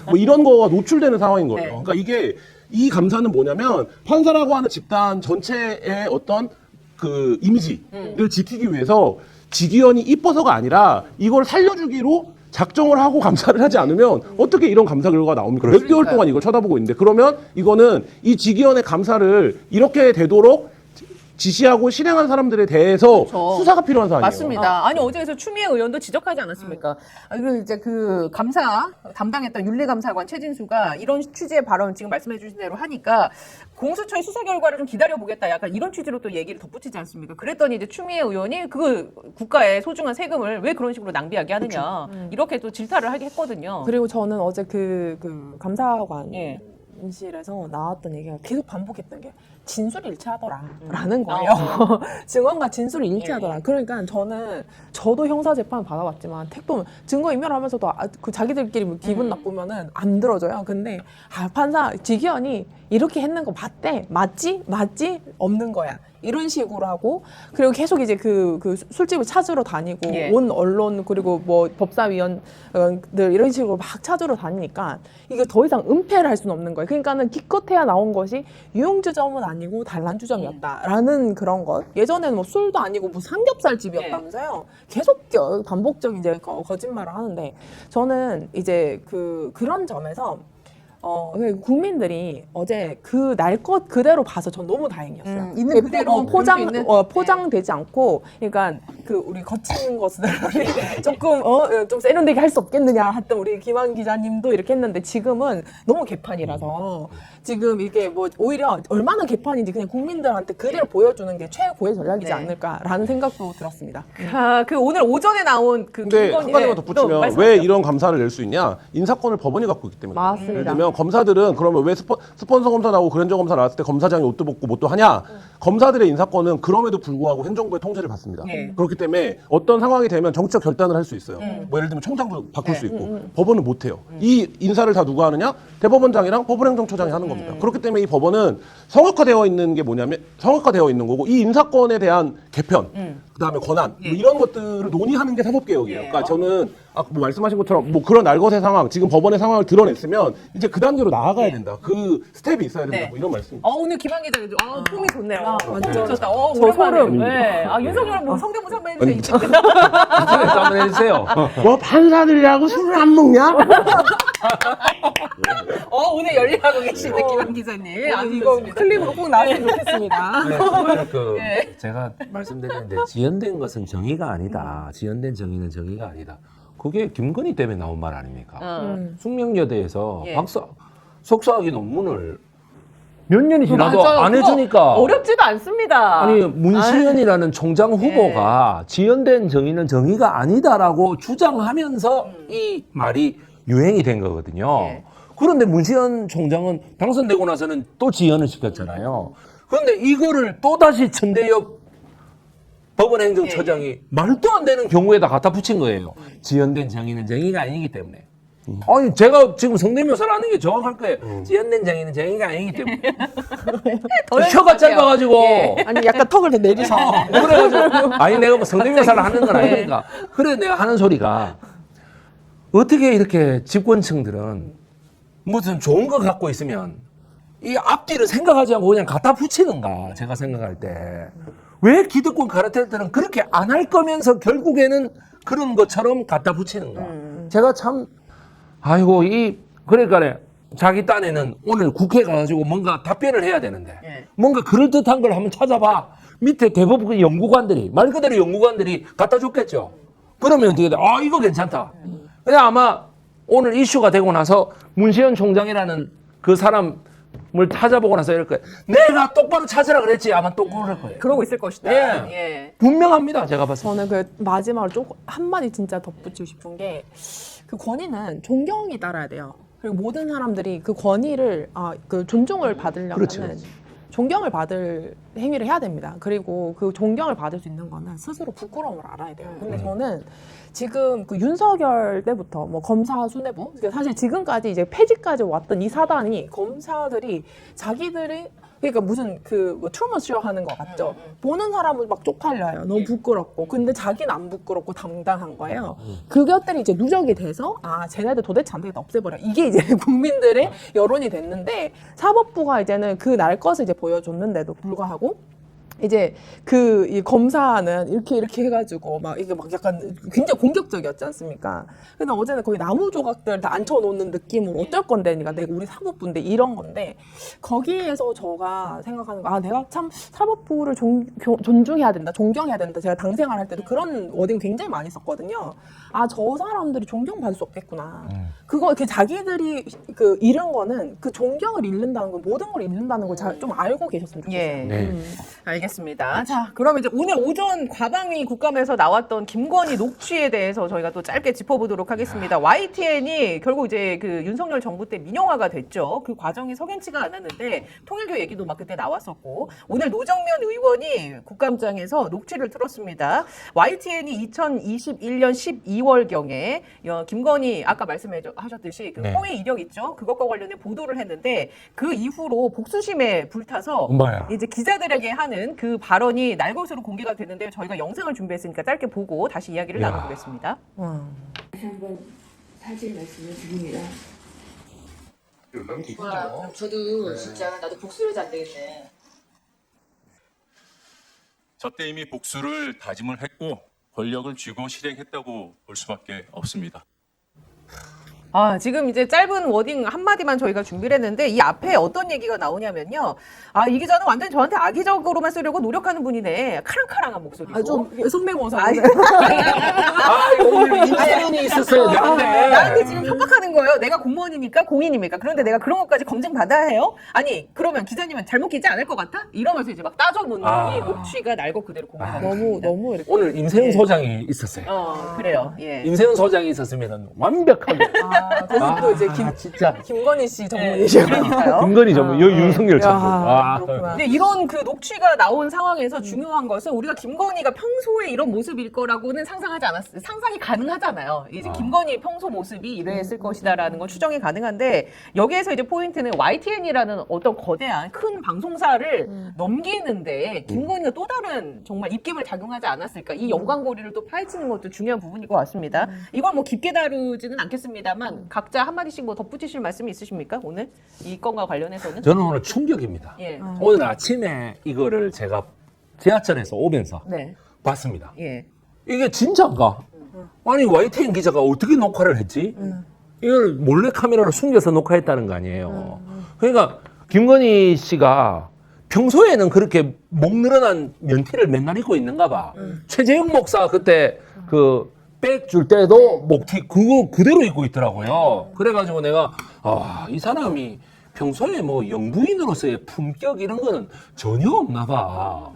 뭐 이런 거가 노출되는 상황인 거예요. 네. 그러니까 이게 이 감사는 뭐냐면 판사라고 하는 집단 전체의 어떤 그 이미지를 지키기 위해서 직위원이 이뻐서가 아니라 이걸 살려주기로 작정을 하고 감사를 하지 않으면 어떻게 이런 감사 결과가 나옵니까? 몇 개월 동안 이걸 쳐다보고 있는데 그러면 이거는 이 직위원의 감사를 이렇게 되도록 지시하고 실행한 사람들에 대해서 그렇죠. 수사가 필요한 사안이에요. 맞습니다. 아니 어제에서 추미애 의원도 지적하지 않았습니까? 그리고 이제 그 감사 담당했던 윤리감사관 최진수가 이런 취지의 발언 지금 말씀해주신 대로 하니까 공수처의 수사 결과를 좀 기다려보겠다. 약간 이런 취지로 또 얘기를 덧붙이지 않습니까? 그랬더니 이제 추미애 의원이 그 국가의 소중한 세금을 왜 그런 식으로 낭비하게 하느냐 이렇게 또 질타를 하게 했거든요. 그리고 저는 어제 그 감사관 예. 실에서 나왔던 얘기가 계속 반복했던 게 진술이 일치하더라라는 거예요. 증언과 진술이 일치하더라. 그러니까 저도 형사 재판 받아봤지만 택도 증거 인멸하면서도 그 자기들끼리 기분 나쁘면은 안 들어줘요. 근데 판사 직위원이 이렇게 했는 거 맞대, 맞지 없는 거야. 이런 식으로 하고 그리고 계속 이제 그 술집을 찾으러 다니고 예. 온 언론 그리고 뭐 법사위원들 이런 식으로 막 찾으러 다니니까 이게 더 이상 은폐를 할 수는 없는 거예요. 그러니까는 기껏해야 나온 것이 유흥주점은 아니고 단란주점이었다라는 그런 것. 예전에는 뭐 술도 아니고 뭐 삼겹살 집이었다면서요. 계속 반복적인 이제 거짓말을 하는데 저는 이제 그런 점에서 국민들이 어제 그 날 것 그대로 봐서 전 너무 다행이었어요. 있는 그대로 볼 수 있는? 포장되지 않고, 그러니까 우리 거친 것을 조금 좀 세련되게 할 수 없겠느냐 했던 우리 김한 기자님도 이렇게 했는데 지금은 너무 개판이라서 지금 이게 뭐 오히려 얼마나 개판인지 그냥 국민들한테 그대로 보여주는 게 최고의 전략이지 네. 않을까라는 생각도 들었습니다. 그 오늘 오전에 나온 그 근데 김건희- 한 가지만 또 덧붙이면 말씀하세요. 왜 이런 감사를 낼 수 있냐? 인사권을 법원이 갖고 있기 때문에. 맞습니다. 예를 들면 검사들은 그러면 왜 스폰서 검사 나오고 그랜저 검사 나왔을 때 검사장이 옷도 벗고 뭣도 하냐? 검사들의 인사권은 그럼에도 불구하고 행정부의 통제를 받습니다. 네. 그렇기 때문에 어떤 상황이 되면 정치적 결단을 할 수 있어요. 뭐 예를 들면 총장도 바꿀 수 있고 법원은 못 해요. 이 인사를 다 누가 하느냐? 대법원장이랑 법원행정처장이 하는 겁니다. 그렇기 때문에 이 법원은 성역화되어 있는 게 뭐냐면 성역화되어 있는 거고 이 인사권에 대한 개편, 그다음에 권한 뭐 이런 것들을 논의하는 게 사법개혁이에요. 그러니까 저는 뭐 말씀하신 것처럼 뭐 그런 날것의 상황, 지금 법원의 상황을 드러냈으면 이제 그 단계로 나아가야 된다. 그 스텝이 있어야 된다. 네. 뭐 이런 말씀. 오늘 김한 기자 폼이 좋네요. 완전. 좋다. 저 오랜만에. 소름. 네. 윤석열 뭐 성대모사 한번 해주세요. 인터넷 한번 해주세요. 뭐 판사들이라고 술을 안 먹냐? 오늘 열일하고 계시는 김한 기자님. 이거 클립으로 꼭 나왔으면 좋겠습니다. 예. 제가 말씀드렸는데 지연된 것은 정의가 아니다. 지연된 정의는 정의가 아니다. 그게 김건희 때문에 나온 말 아닙니까? 숙명여대에서 예. 석사학위 논문을 몇 년이 지나도 맞아요. 안 그거 해주니까. 어렵지도 않습니다. 아니 문시현이라는 총장 후보가 지연된 정의는 정의가 아니다라고 주장하면서 이 말이 유행이 된 거거든요. 예. 그런데 문시현 총장은 당선되고 나서는 또 지연을 시켰잖아요. 그런데 이거를 또다시 천대엽 법원행정처장이 말도 안 되는 경우에다 갖다 붙인 거예요. 지연된 정의는 정의가 아니기 때문에. 아니 제가 지금 성대묘사를 하는 게 정확할 거예요. 지연된 정의는 정의가 아니기 때문에. 혀가 짧아가지고. 예. 아니 약간 턱을 더 내리셔. 그래가지고 아니 내가 뭐 성대묘사를 하는 건 아니니까. 그래 내가 하는 소리가 어떻게 이렇게 집권층들은 무슨 좋은 거 갖고 있으면 이 앞뒤를 생각하지 않고 그냥 갖다 붙이는가 제가 생각할 때 왜 기득권 갈아탈 때는 그렇게 안 할 거면서 결국에는 그런 것처럼 갖다 붙이는가 제가 참 아이고 그러니까 자기 딴에는 오늘 국회 가가지고 뭔가 답변을 해야 되는데 예. 뭔가 그럴듯한 걸 한번 찾아봐 밑에 대법원 연구관들이 말 그대로 연구관들이 갖다 줬겠죠. 그러면 어떻게 돼? 이거 괜찮다. 그냥 아마 오늘 이슈가 되고 나서 문시현 총장이라는 그 사람을 찾아보고 나서 이럴 거예요. 내가 똑바로 찾으라 그랬지. 아마 또 그럴 거예요. 그러고 있을 것이다. 예. 예. 분명합니다. 제가 봤을 때. 저는 그 마지막으로 조금 한마디 진짜 덧붙이고 싶은 게 그 권위는 존경이 따라야 돼요. 그리고 모든 사람들이 그 권위를 그 존중을 받으려면 그렇죠. 존경을 받을 행위를 해야 됩니다. 그리고 그 존경을 받을 수 있는 거는 스스로 부끄러움을 알아야 돼요. 근데 저는 지금 그 윤석열 때부터 뭐 검사 수뇌부, 그러니까 사실 지금까지 이제 폐지까지 왔던 이 사단이 검사들이 자기들이 그러니까 무슨 뭐 트루먼 쇼 하는 것 같죠. 보는 사람을 막 쪽팔려요. 너무 부끄럽고. 근데 자기는 안 부끄럽고 당당한 거예요. 그것들이 이제 누적이 돼서 쟤네들 도대체 안 되겠다 없애버려. 이게 이제 국민들의 여론이 됐는데 사법부가 이제는 그 날 것을 이제 보여줬는데도 불구하고 이제 이 검사는 이렇게 해가지고 막 이게 막 약간 굉장히 공격적이었지 않습니까? 근데 어제는 거의 나무 조각들 다 앉혀놓는 느낌으로 어쩔 건데, 그러니까 내가 우리 사법부인데 이런 건데 거기에서 제가 생각하는 거, 내가 참 사법부를 존중해야 된다, 존경해야 된다. 제가 당생활 할 때도 그런 워딩 굉장히 많이 썼거든요. 저 사람들이 존경받을 수 없겠구나. 그거 이렇게 자기들이 잃은 거는 그 존경을 잃는다는 거, 모든 걸 잃는다는 걸 좀 알고 계셨으면 좋겠어요. 예. 네. 알겠습니다. 자, 그럼 이제 오늘 오전 과방위 국감에서 나왔던 김건희 녹취에 대해서 저희가 또 짧게 짚어보도록 하겠습니다. YTN이 결국 이제 그 윤석열 정부 때 민영화가 됐죠. 그 과정이 석연치가 않았는데 통일교 얘기도 막 그때 나왔었고, 오늘 노정면 의원이 국감장에서 녹취를 틀었습니다. YTN이 2021년 12월경에 김건희 아까 말씀하셨듯이 그 네. 허위 이력 있죠. 그것과 관련된 보도를 했는데 그 이후로 복수심에 불타서 엄마야. 이제 기자들에게 하는 그 발언이 날것으로 공개가 됐는데요. 저희가 영상을 준비했으니까 짧게 보고 다시 이야기를 야. 나눠보겠습니다. 다시 한번 사실 말씀을 드립니다. 저도 진짜 나도 복수를 해도 안 되겠네. 저 때 이미 복수를 다짐을 했고 권력을 쥐고 실행했다고 볼 수밖에 없습니다. 지금 이제 짧은 워딩 한마디만 저희가 준비를 했는데 이 앞에 어떤 얘기가 나오냐면요. 이 기자는 완전히 저한테 악의적으로만 쓰려고 노력하는 분이네. 카랑카랑한 목소리고. 좀 성대모사. 오늘 인생이 있었어야 되는데. 나한테 지금 협박하는 거예요. 내가 공무원이니까 공인입니까? 그런데 내가 그런 것까지 검증 받아야 해요? 아니 그러면 기자님은 잘못 기지 않을 것 같아? 이러면서 이제 막 따져놓는 이 녹취가 날것 그대로 공개가 너무 이렇게. 오늘 임세훈 소장이 있었어요. 그래요. 예. 임세훈 소장이 있었으면 완벽하게. 그것도 이제 진짜. 김건희 씨 전문이시고. 그러니까요. 김건희 전문, 여기 윤석열 전문. 그렇구나. 근데 이런 그 녹취가 나온 상황에서 중요한 것은 우리가 김건희가 평소에 이런 모습일 거라고는 상상하지 않았어요. 상상이 가능하잖아요. 이제 김건희 평소 모습이 이랬을 것이다라는 건 추정이 가능한데 여기에서 이제 포인트는 YTN이라는 어떤 거대한 큰 방송사를 넘기는데 김건희가 또 다른 정말 입김을 작용하지 않았을까. 이 연관고리를 또 파헤치는 것도 중요한 부분일 것 같습니다. 이걸 뭐 깊게 다루지는 않겠습니다만 각자 한마디씩 뭐 덧붙이실 말씀이 있으십니까? 오늘 이 건과 관련해서는? 저는 오늘 충격입니다. 예. 오늘 아침에 이거를 제가 지하철에서 오면서 네. 봤습니다. 예. 이게 진짜인가? 아니 YTN 기자가 어떻게 녹화를 했지? 이걸 몰래 카메라로 숨겨서 녹화했다는 거 아니에요. 그러니까 김건희 씨가 평소에는 그렇게 목 늘어난 면티를 맨날 입고 있는가 봐. 최재형 목사 그때 백 줄 때도 목티 그거 그대로 입고 있더라고요. 그래가지고 내가 이 사람이 평소에 뭐 영부인으로서의 품격 이런 거는 전혀 없나 봐.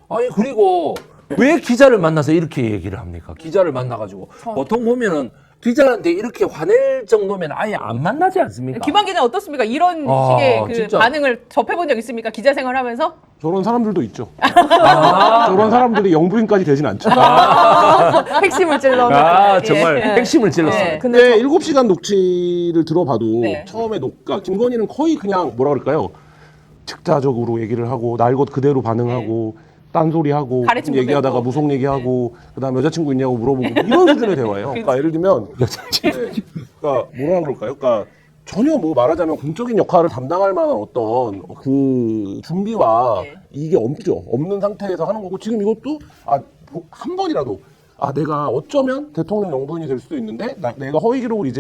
아니 그리고 왜 기자를 만나서 이렇게 얘기를 합니까? 기자를 만나가지고 보통 보면은 기자한테 이렇게 화낼 정도면 아예 안 만나지 않습니까? 김한 기자 어떻습니까? 이런 식의 그 진짜. 반응을 접해본 적 있습니까? 기자 생활하면서? 저런 사람들도 있죠. 저런 사람들이 영부인까지 되진 않죠. 핵심을 찔러서. 정말 예. 핵심을 찔렀어요. 예. 근데 7시간 녹취를 들어봐도 네. 처음에 김건희는 거의 그냥 뭐라 그럴까요? 즉자적으로 얘기를 하고 날 것 그대로 반응하고 딴소리하고 가래친 얘기하다가 거 무속 얘기하고 그다음에 여자친구 있냐고 물어보고 이런 수준의 대화예요. 그러니까 예를 들면 그러니까 뭐라 그럴까요? 그러니까 전혀 뭐 말하자면 공적인 역할을 담당할 만한 어떤 그 준비와 이게 없는 상태에서 하는 거고 지금 이것도 한 번이라도 내가 어쩌면 대통령 영부인이 될 수도 있는데 내가 허위 기록을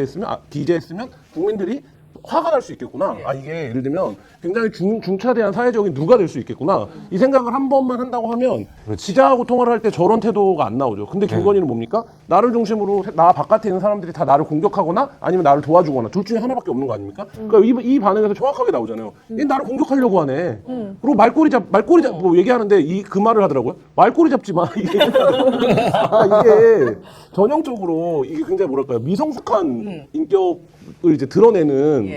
기재했으면 국민들이 화가 날 수 있겠구나. 이게 예를 들면 굉장히 중차대한 사회적인 누가 될 수 있겠구나. 이 생각을 한 번만 한다고 하면 기자하고 통화를 할 때 저런 태도가 안 나오죠. 근데 김건희는 뭡니까? 나를 중심으로 나 바깥에 있는 사람들이 다 나를 공격하거나 아니면 나를 도와주거나 둘 중에 하나밖에 없는 거 아닙니까? 그러니까 이 반응에서 정확하게 나오잖아요. 얘 나를 공격하려고 하네. 그리고 말꼬리 잡 뭐 얘기하는데 그 말을 하더라고요. 말꼬리 잡지 마. 이게 전형적으로 이게 굉장히 뭐랄까요? 미성숙한 인격을 이제 드러내는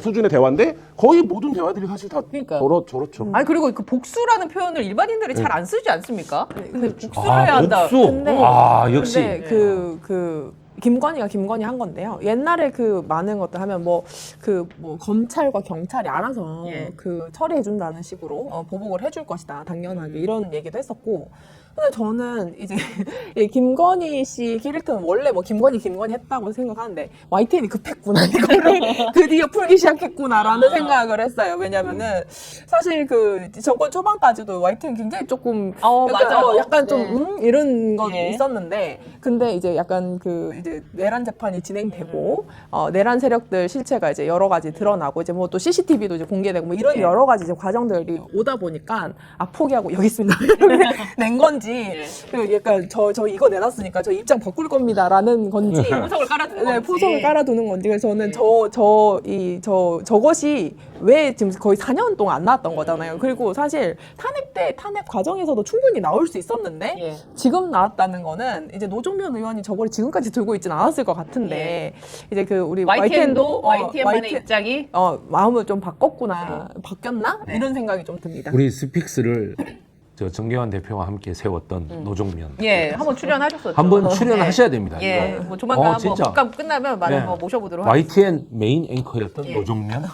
수준의 대화인데 거의 모든 대화들이 사실 다 그러니까요. 저렇죠. 아니 그리고 그 복수라는 표현을 일반인들이 잘 안 쓰지 않습니까? 근데 복수를 아, 해야 한다. 복수. 근데- 아, 역시. 근데 그 김건희 한 건데요. 옛날에 그 많은 것들 하면 뭐 검찰과 경찰이 알아서 예. 그 처리해 준다는 식으로 보복을 해줄 것이다 당연하게 이런 얘기도 했었고. 근데 저는 이제 이 김건희 씨 캐릭터는 원래 뭐 김건희 했다고 생각하는데 YTN이 급했구나 이거를 드디어 풀기 시작했구나라는 생각을 했어요. 왜냐면은 사실 그 정권 초반까지도 YTN 굉장히 조금 맞아요. 약간 좀 네. 이런 거 예. 있었는데 근데 이제 약간 그 이제 내란 재판이 진행되고 내란 세력들 실체가 이제 여러 가지 드러나고 이제 뭐 또 CCTV도 이제 공개되고 뭐 이런 예. 여러 가지 이제 과정들이 오다 보니까 포기하고 여기 있습니다 낸 건지 그 약간 저 이거 내놨으니까 저 입장 바꿀 겁니다라는 건지 포석을 깔아두는 네, 건지. 포석을 깔아두는 건지 그래서 저는 저것이 왜 지금 거의 4년 동안 안 나왔던 거잖아요. 그리고 사실 탄핵 과정에서도 충분히 나올 수 있었는데 예. 지금 나왔다는 거는 이제 노종면 의원이 저걸 지금까지 들고 있지는 않았을 것 같은데 이제 그 우리 YTN도 YTN도 YTN만의 입장이 마음을 좀 바꿨구나 바뀌었나 이런 생각이 좀 듭니다. 우리 스픽스를 저 정경환 대표와 함께 세웠던 노종면. 예 한번 출연하셨었죠. 한번 출연하셔야 됩니다. 예, 이거. 뭐 조만간 뭐 진짜. 국감 끝나면 많이 네. 뭐 모셔보도록 하겠습니다. YTN 메인 앵커였던 노종면.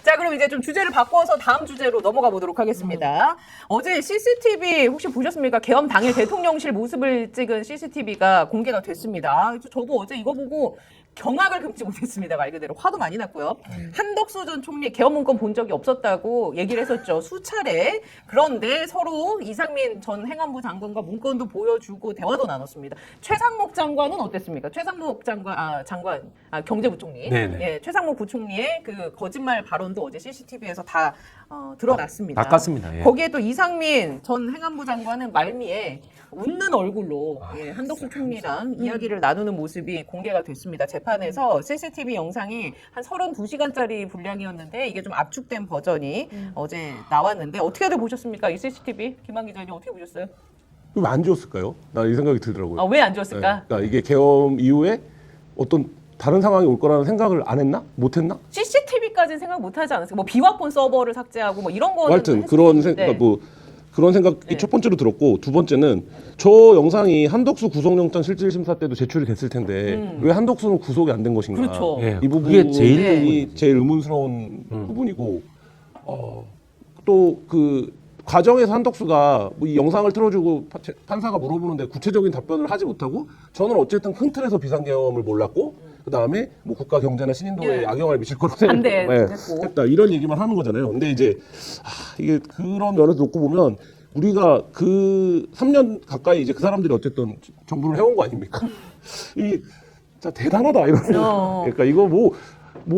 자, 그럼 이제 좀 주제를 바꿔서 다음 주제로 넘어가 보도록 하겠습니다. 어제 CCTV 혹시 보셨습니까? 계엄 당일 대통령실 모습을 찍은 CCTV가 공개가 됐습니다. 저도 어제 이거 보고 경악을 금치 못했습니다. 말 그대로 화도 많이 났고요. 한덕수 전 총리 계엄 문건 본 적이 없었다고 얘기를 했었죠. 수차례. 그런데 서로 이상민 전 행안부 장관과 문건도 보여주고 대화도 나눴습니다. 최상목 장관은 어땠습니까? 최상목 장관, 경제부총리. 네네. 예, 최상목 부총리의 그 거짓말 발언도 어제 CCTV에서 다 드러났습니다. 닦았습니다. 예. 거기에 또 이상민 전 행안부 장관은 말미에 웃는 얼굴로 한덕수 총리랑 이야기를 나누는 모습이 공개가 됐습니다. 재판에서 CCTV 영상이 한 32시간짜리 분량이었는데 이게 좀 압축된 버전이 어제 나왔는데 어떻게들 보셨습니까? 이 CCTV? 김한 기자님 어떻게 보셨어요? 왜 안 지웠을까요? 나 이 생각이 들더라고요. 왜 안 네, 지웠을까? 그러니까 이게 계엄 이후에 어떤 다른 상황이 올 거라는 생각을 안 했나? 못 했나? CCTV까지는 생각 못 하지 않았어요? 뭐 비화폰 서버를 삭제하고 뭐 이런 거는 하여튼 했을 그런 수 있는데. 그런 생각이 네. 첫 번째로 들었고 두 번째는 저 영상이 한덕수 구속영장 실질심사 때도 제출이 됐을 텐데 왜 한덕수는 구속이 안 된 것인가? 그렇죠. 예, 이 부분이 그게 제일 제일 의문스러운 부분이고 또 그 과정에서 한덕수가 뭐이 영상을 틀어주고 판사가 물어보는데 구체적인 답변을 하지 못하고 저는 어쨌든 큰 틀에서 비상계엄을 몰랐고 그 다음에 뭐 국가 경제나 신인도에 예. 악영향을 미칠 거라고 반대했고. 했다 이런 얘기만 하는 거잖아요. 근데 이제 이게 그런 면에서 놓고 보면 우리가 그 3년 가까이 이제 그 사람들이 어쨌든 정부를 해온 거 아닙니까? 이 진짜 대단하다 이런. 그러니까 이거 뭐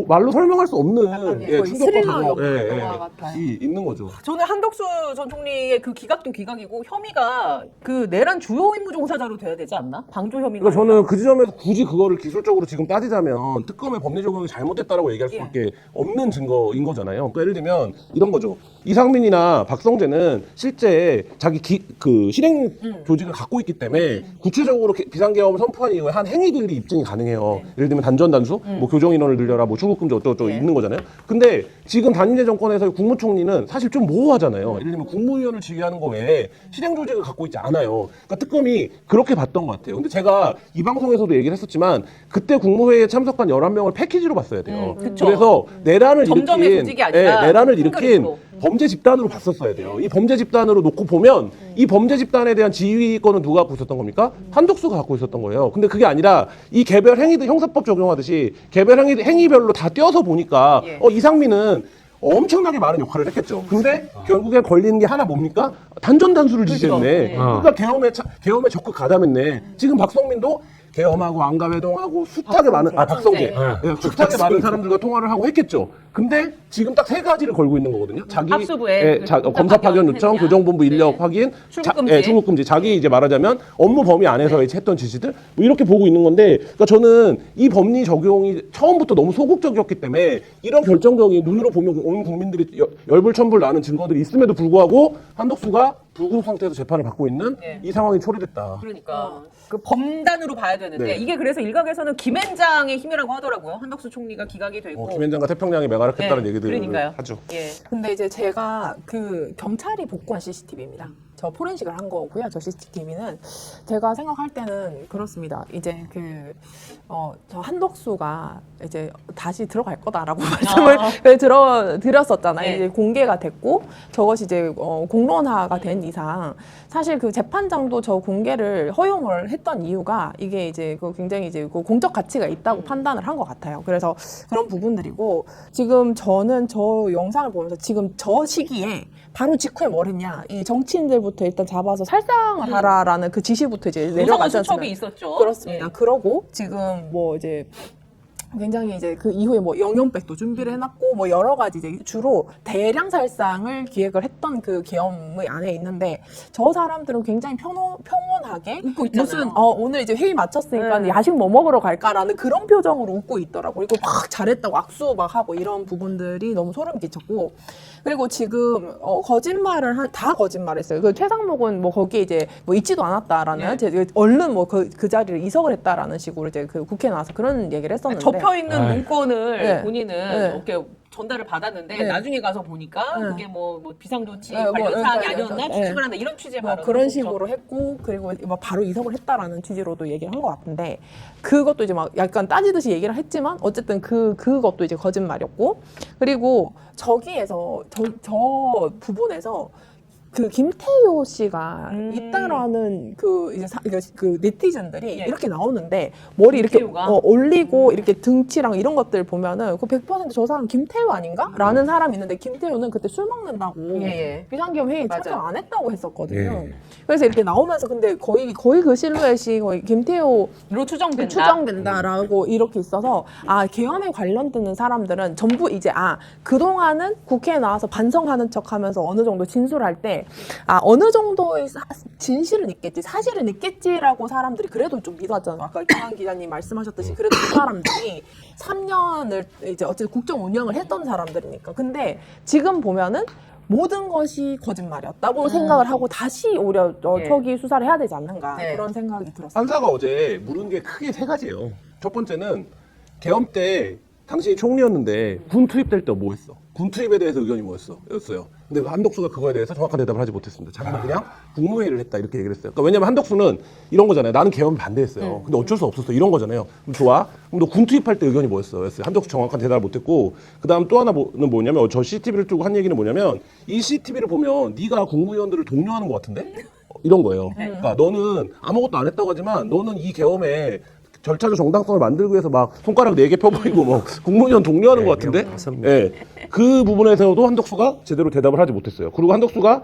말로 설명할 수 없는 거의 충격과 스릴러 당황 영화 같아요. 이 있는 거죠. 저는 한덕수 전 총리의 그 기각도 기각이고 혐의가 그 내란 주요 임무 종사자로 돼야 되지 않나? 방조 혐의가. 그러니까 저는 그 지점에서 굳이 그거를 기술적으로 지금 따지자면 특검의 법리 적용이 잘못됐다라고 얘기할 수밖에 없는 증거인 거잖아요. 그러니까 예를 들면 이런 거죠. 이상민이나 박성재는 실제 자기 그 실행 조직을 갖고 있기 때문에 구체적으로 비상계엄을 선포한 이후에 한 행위들이 입증이 가능해요. 예를 들면 단전 단수, 뭐 교정 인원을 늘려라, 뭐 출국금지 어쩌고저쩌고 있는 거잖아요. 근데 지금 단임제 정권에서 국무총리는 사실 좀 모호하잖아요. 예를 들면 국무위원을 지휘하는 거 외에 실행 조직을 갖고 있지 않아요. 그러니까 특검이 그렇게 봤던 것 같아요. 근데 제가 이 방송에서도 얘기를 했었지만 그때 국무회의에 참석한 11명을 패키지로 봤어야 돼요. 그쵸. 그래서 내란을 점점의 일으킨 조직이 아니라 내란을 큰 일으킨 그림으로. 범죄 집단으로 봤었어야 돼요. 이 범죄 집단으로 놓고 보면 이 범죄 집단에 대한 지휘권은 누가 갖고 있었던 겁니까? 한덕수가 갖고 있었던 거예요. 근데 그게 아니라 이 개별 행위들 형사법 적용하듯이 개별 행위별로 다 떼어서 보니까 예. 이상민은 엄청나게 많은 역할을 했겠죠. 근데 결국에 걸리는 게 하나 뭡니까? 단전 단수를 지시했네. 그러니까 계엄에 적극 가담했네. 지금 박성민도 계엄하고 안가회동하고 숫하게 많은 박성재 숫하게 많은 사람들과 통화를 하고 했겠죠. 근데 지금 딱 세 가지를 걸고 있는 거거든요. 자기 합수부에 검사 파견 요청, 했냐? 교정본부 인력 확인, 출국금지. 출국금지. 자기 이제 말하자면 업무 범위 안에서 이제 했던 지시들 뭐 이렇게 보고 있는 건데, 그러니까 저는 이 법리 적용이 처음부터 너무 소극적이었기 때문에 이런 결정적인 눈으로 보면 온 국민들이 열불천불 나는 증거들이 있음에도 불구하고 한덕수가 불구속 상태에서 재판을 받고 있는 네. 이 상황이 초래됐다. 그러니까 그 범단으로 봐야 되는데 네. 이게 그래서 일각에서는 김앤장의 힘이라고 하더라고요. 한덕수 총리가 기각이 되고. 김현장과 태평양이 매가락했다는 네, 얘기들을 그러니까요. 하죠. 예. 근데 이제 제가 그 경찰이 복구한 CCTV입니다. 저 포렌식을 한 거고요. 저 CCTV는 제가 생각할 때는 그렇습니다. 이제 저 한덕수가 이제 다시 들어갈 거다라고 말씀을 드렸었잖아요. 네. 이제 공개가 됐고 저것이 이제 공론화가 된 이상 사실 그 재판장도 저 공개를 허용을 했던 이유가 이게 이제 굉장히 이제 공적 가치가 있다고 판단을 한 것 같아요. 그래서 그런 부분들이고 지금 저는 저 영상을 보면서 지금 저 시기에 바로 직후에 뭘 했냐 이 정치인들부터 일단 잡아서 살상을 하라라는 그 지시부터 이제 우성은 내려가지 수첩이 않습니까? 있었죠. 그렇습니다. 예. 그러고 지금 뭐 이제 굉장히 이제 그 이후에 뭐 영연백도 준비를 해놨고 뭐 여러 가지 이제 주로 대량 살상을 기획을 했던 그 계엄의 안에 있는데 저 사람들은 굉장히 평온하게 웃고 있잖아요. 무슨 오늘 이제 회의 마쳤으니까 네. 야식 뭐 먹으러 갈까라는 그런 표정으로 웃고 있더라고. 그리고 막 잘했다고 악수 막 하고 이런 부분들이 너무 소름 끼쳤고 그리고 지금 거짓말을 다 거짓말했어요. 그 최상목은 뭐 거기에 이제 뭐 있지도 않았다라는 얼른 뭐 그 자리를 이석을 했다라는 식으로 이제 그 국회에 나와서 그런 얘기를 했었는데 접혀 있는 문건을 네. 본인은 네. 이렇게 전달을 받았는데 네. 나중에 가서 보니까 네. 그게 뭐 비상조치 네, 관련 뭐, 사항이 네, 아니었나 네. 추측을 한다 이런 취지의 뭐 발언. 그런 식으로 했고 그리고 뭐 바로 이석을 했다라는 취지로도 얘기를 한 것 같은데 그것도 이제 막 약간 따지듯이 얘기를 했지만 어쨌든 그것도 이제 거짓말이었고 그리고 저기에서 저 부분에서 그 김태효 씨가 있다라는 그 이제 그 네티즌들이 예. 이렇게 나오는데 머리 이렇게 김태효가? 올리고 이렇게 등치랑 이런 것들 보면은 그 100%저 사람 김태효 아닌가?라는 사람이 있는데 김태효는 그때 술 먹는다고 예. 비상계엄 회의 맞아요. 참석 안 했다고 했었거든요. 예. 그래서 이렇게 나오면서 근데 거의 그 실루엣이 거의 김태효 로 추정된다. 추정된다라고 이렇게 있어서 계엄에 관련되는 사람들은 전부 이제 그동안은 국회에 나와서 반성하는 척하면서 어느 정도 진술할 때 어느 정도의 진실은 있겠지 사실은 있겠지라고 사람들이 그래도 좀 믿었잖아요. 아까 이상한 기자님 말씀하셨듯이 그래도 그 사람들이 3년을 이제 어쨌든 국정 운영을 했던 사람들이니까 근데 지금 보면은 모든 것이 거짓말이었다고 생각을 하고 다시 오히려 예. 초기 수사를 해야 되지 않는가 네. 그런 생각이 들었어요. 판사가 어제 물은 게 크게 세 가지예요. 첫 번째는 계엄 때 당신이 총리였는데 군 투입될 때 뭐 했어? 군 투입에 대해서 의견이 뭐였어요? 근데 한덕수가 그거에 대해서 정확한 대답을 하지 못했습니다. 자기는 그냥 국무회의를 했다 이렇게 얘기를 했어요. 그러니까 왜냐면 한덕수는 이런 거잖아요. 나는 계엄 반대했어요. 근데 어쩔 수 없었어. 이런 거잖아요. 그럼 좋아. 그럼 너 군 투입할 때 의견이 뭐였어요? 한덕수 정확한 대답을 못했고 그다음 또 하나는 뭐냐면 저 CCTV를 두고 한 얘기는 뭐냐면 이 CCTV를 보면 네가 국무위원들을 독려하는 것 같은데? 이런 거예요. 그러니까 너는 아무것도 안 했다고 하지만 너는 이 계엄에 절차적 정당성을 만들기 위해서 막 손가락 4개 펴보이고 뭐 국무위원 독려하는 것 같은데 예. 그 부분에서도 한덕수가 제대로 대답을 하지 못했어요. 그리고 한덕수가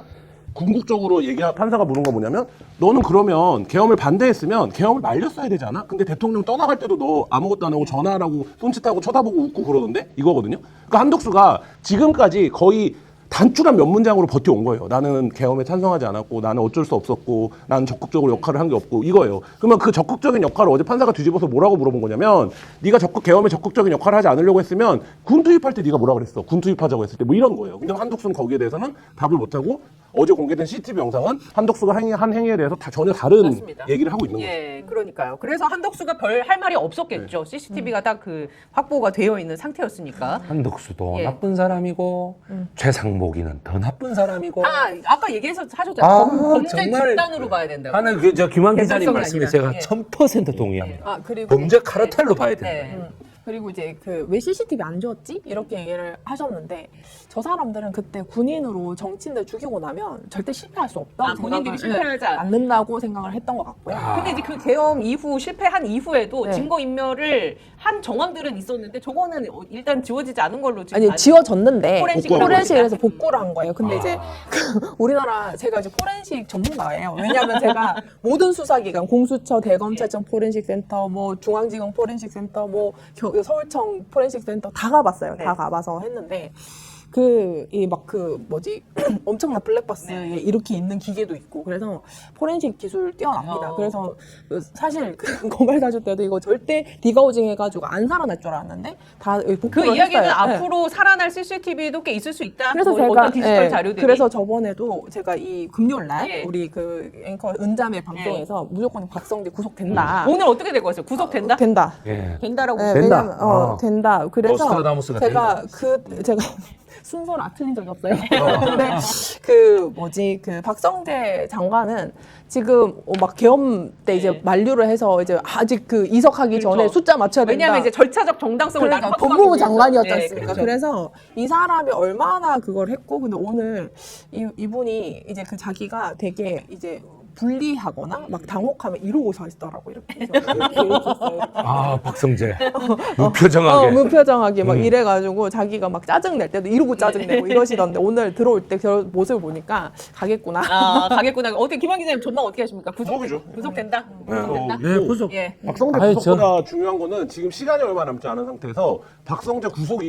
궁극적으로 판사가 물은 건 뭐냐면 너는 그러면 계엄을 반대했으면 계엄을 말렸어야 되지 않아? 근데 대통령 떠나갈 때도 너 아무것도 안 하고 전화하고 손짓하고 쳐다보고 웃고 그러던데? 이거거든요. 그러니까 한덕수가 지금까지 거의 단출한 몇 문장으로 버텨온 거예요. 나는 계엄에 찬성하지 않았고 나는 어쩔 수 없었고 나는 적극적으로 역할을 한 게 없고 이거예요. 그러면 그 적극적인 역할을 어제 판사가 뒤집어서 뭐라고 물어본 거냐면 네가 계엄에 적극적인 역할을 하지 않으려고 했으면 군 투입할 때 네가 뭐라 그랬어? 군 투입하자고 했을 때 뭐 이런 거예요. 근데 한덕수는 거기에 대해서는 답을 못하고 어제 공개된 CCTV 영상은 한덕수가 한 행위에 대해서 전혀 다른 맞습니다. 얘기를 하고 있는 거예요. 예, 그러니까요. 그래서 한덕수가 별 할 말이 없었겠죠. CCTV가 딱 그 확보가 되어 있는 상태였으니까. 한덕수도 예. 나쁜 사람이고 최상목이는 더 나쁜 사람이고 아까 얘기해서 하셨잖아요. 범죄 정말 집단으로 봐야 된다고. 하는 저 김한 기자님 개성이 말씀에 아니라. 제가 예. 1000% 동의합니다. 그리고 범죄 카르텔로 봐야 된다. 네. 그리고 이제 왜 CCTV 안 줬지? 이렇게 얘기를 하셨는데 저 사람들은 그때 군인으로 정치인들 죽이고 나면 절대 실패할 수 없다고 본인들이 실패하지 않는다고 생각을 했던 것 같고요. 근데 이제 그 계엄 이후 실패한 이후에도 네. 증거 인멸을 한 정황들은 있었는데 저거는 일단 지워지지 않은 걸로 지금 아니 지워졌는데 포렌식으로 포렌식에서 복구를 한 거예요. 근데 이제 우리나라 제가 이제 포렌식 전문가예요. 왜냐하면 제가 모든 수사기관 공수처, 대검찰청 포렌식센터, 뭐 중앙지검 포렌식센터, 뭐 서울청 포렌식센터 다 가봤어요. 네. 다 가봐서 했는데 엄청난 블랙박스에 이렇게 있는 기계도 있고, 그래서 포렌식 기술 뛰어납니다. 그래서 사실 그 고발 가줄 때도 이거 절대 디가우징 해가지고 안 살아날 줄 알았는데 다 그 복구를 이야기는 했어요. 네. 앞으로 살아날 CCTV도 꽤 있을 수 있다. 그래서 뭐 제가 어떤 디지털 예, 자료들이. 그래서 저번에도 제가 이 금요일 날 예. 우리 그 앵커 은자매 방송에서 무조건 박성재 구속된다. 오늘 어떻게 될 거였어요? 구속된다? 된다. 예. 된다라고. 네, 된다. 왜냐면 된다. 그래서 노스트라다무스가 제가 제가 순서를 틀린 적이 없어요. 근데 그 박성재 장관은 지금 막 계엄 때 이제 만류를 해서 이제 아직 그 이석하기 전에 그렇죠. 숫자 맞춰야 된다. 왜냐하면 이제 절차적 정당성을 그러니까 확보하기 법무부 위해서. 장관이었지 예, 않습니까? 그렇죠. 그래서 이 사람이 얼마나 그걸 했고, 근데 오늘 이분이 이제 그 자기가 되게 이제 불리하거나 막 당혹하면 이러고 서 있더라고, 이렇게. 이렇게 있어요. 아, 박성재. 무표정하게. 무표정하게 막 이래가지고 자기가 막 짜증낼 때도 이러고 짜증내고 이러시던데 오늘 들어올 때 그 모습을 보니까 가겠구나. 아, 가겠구나. 어떻게 김한 기자님 전망 어떻게 하십니까? 구속이죠. 구속된다. 구속된다. 네, 구속. 예. 박성재 아니, 구속보다 중요한 거는 지금 시간이 얼마 남지 않은 상태에서 박성재 구속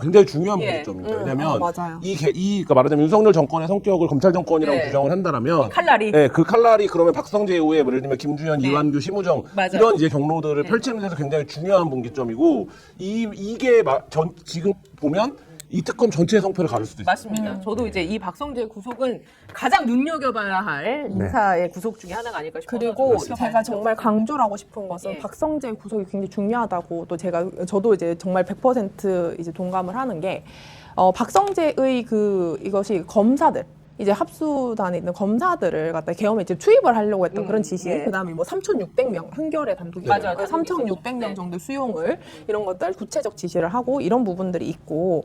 굉장히 중요한 예. 문제점입니다. 왜냐하면 맞아요. 그러니까 말하자면 윤석열 정권의 성격을 검찰 정권이라고 네. 규정을 한다면 칼날이. 네, 그 칼날이 그러면 박성재 이후에 예를 들면 김주현, 이완규, 심우정 맞아요. 이런 이제 경로들을 펼치는 데서 굉장히 중요한 분기점이고 이게 지금 보면 이 특검 전체의 성패를 가를 수도 있어요. 맞습니다. 저도 이제 이 박성재 구속은 가장 눈여겨봐야 할 인사의 구속 중에 하나가 아닐까 싶어요. 그리고 제가 정말 강조를 하고 싶은 것은 예. 박성재 구속이 굉장히 중요하다고 또 저도 이제 정말 100% 이제 동감을 하는 게 박성재의 이것이 검사들 이제 합수단에 있는 검사들을 갖다 계엄에 이제 투입을 하려고 했던 그런 지시, 네. 그다음에 뭐 3,600명 한결의 단독이 맞아요. 3,600명 정도 수용을 이런 것들 구체적 지시를 하고 이런 부분들이 있고,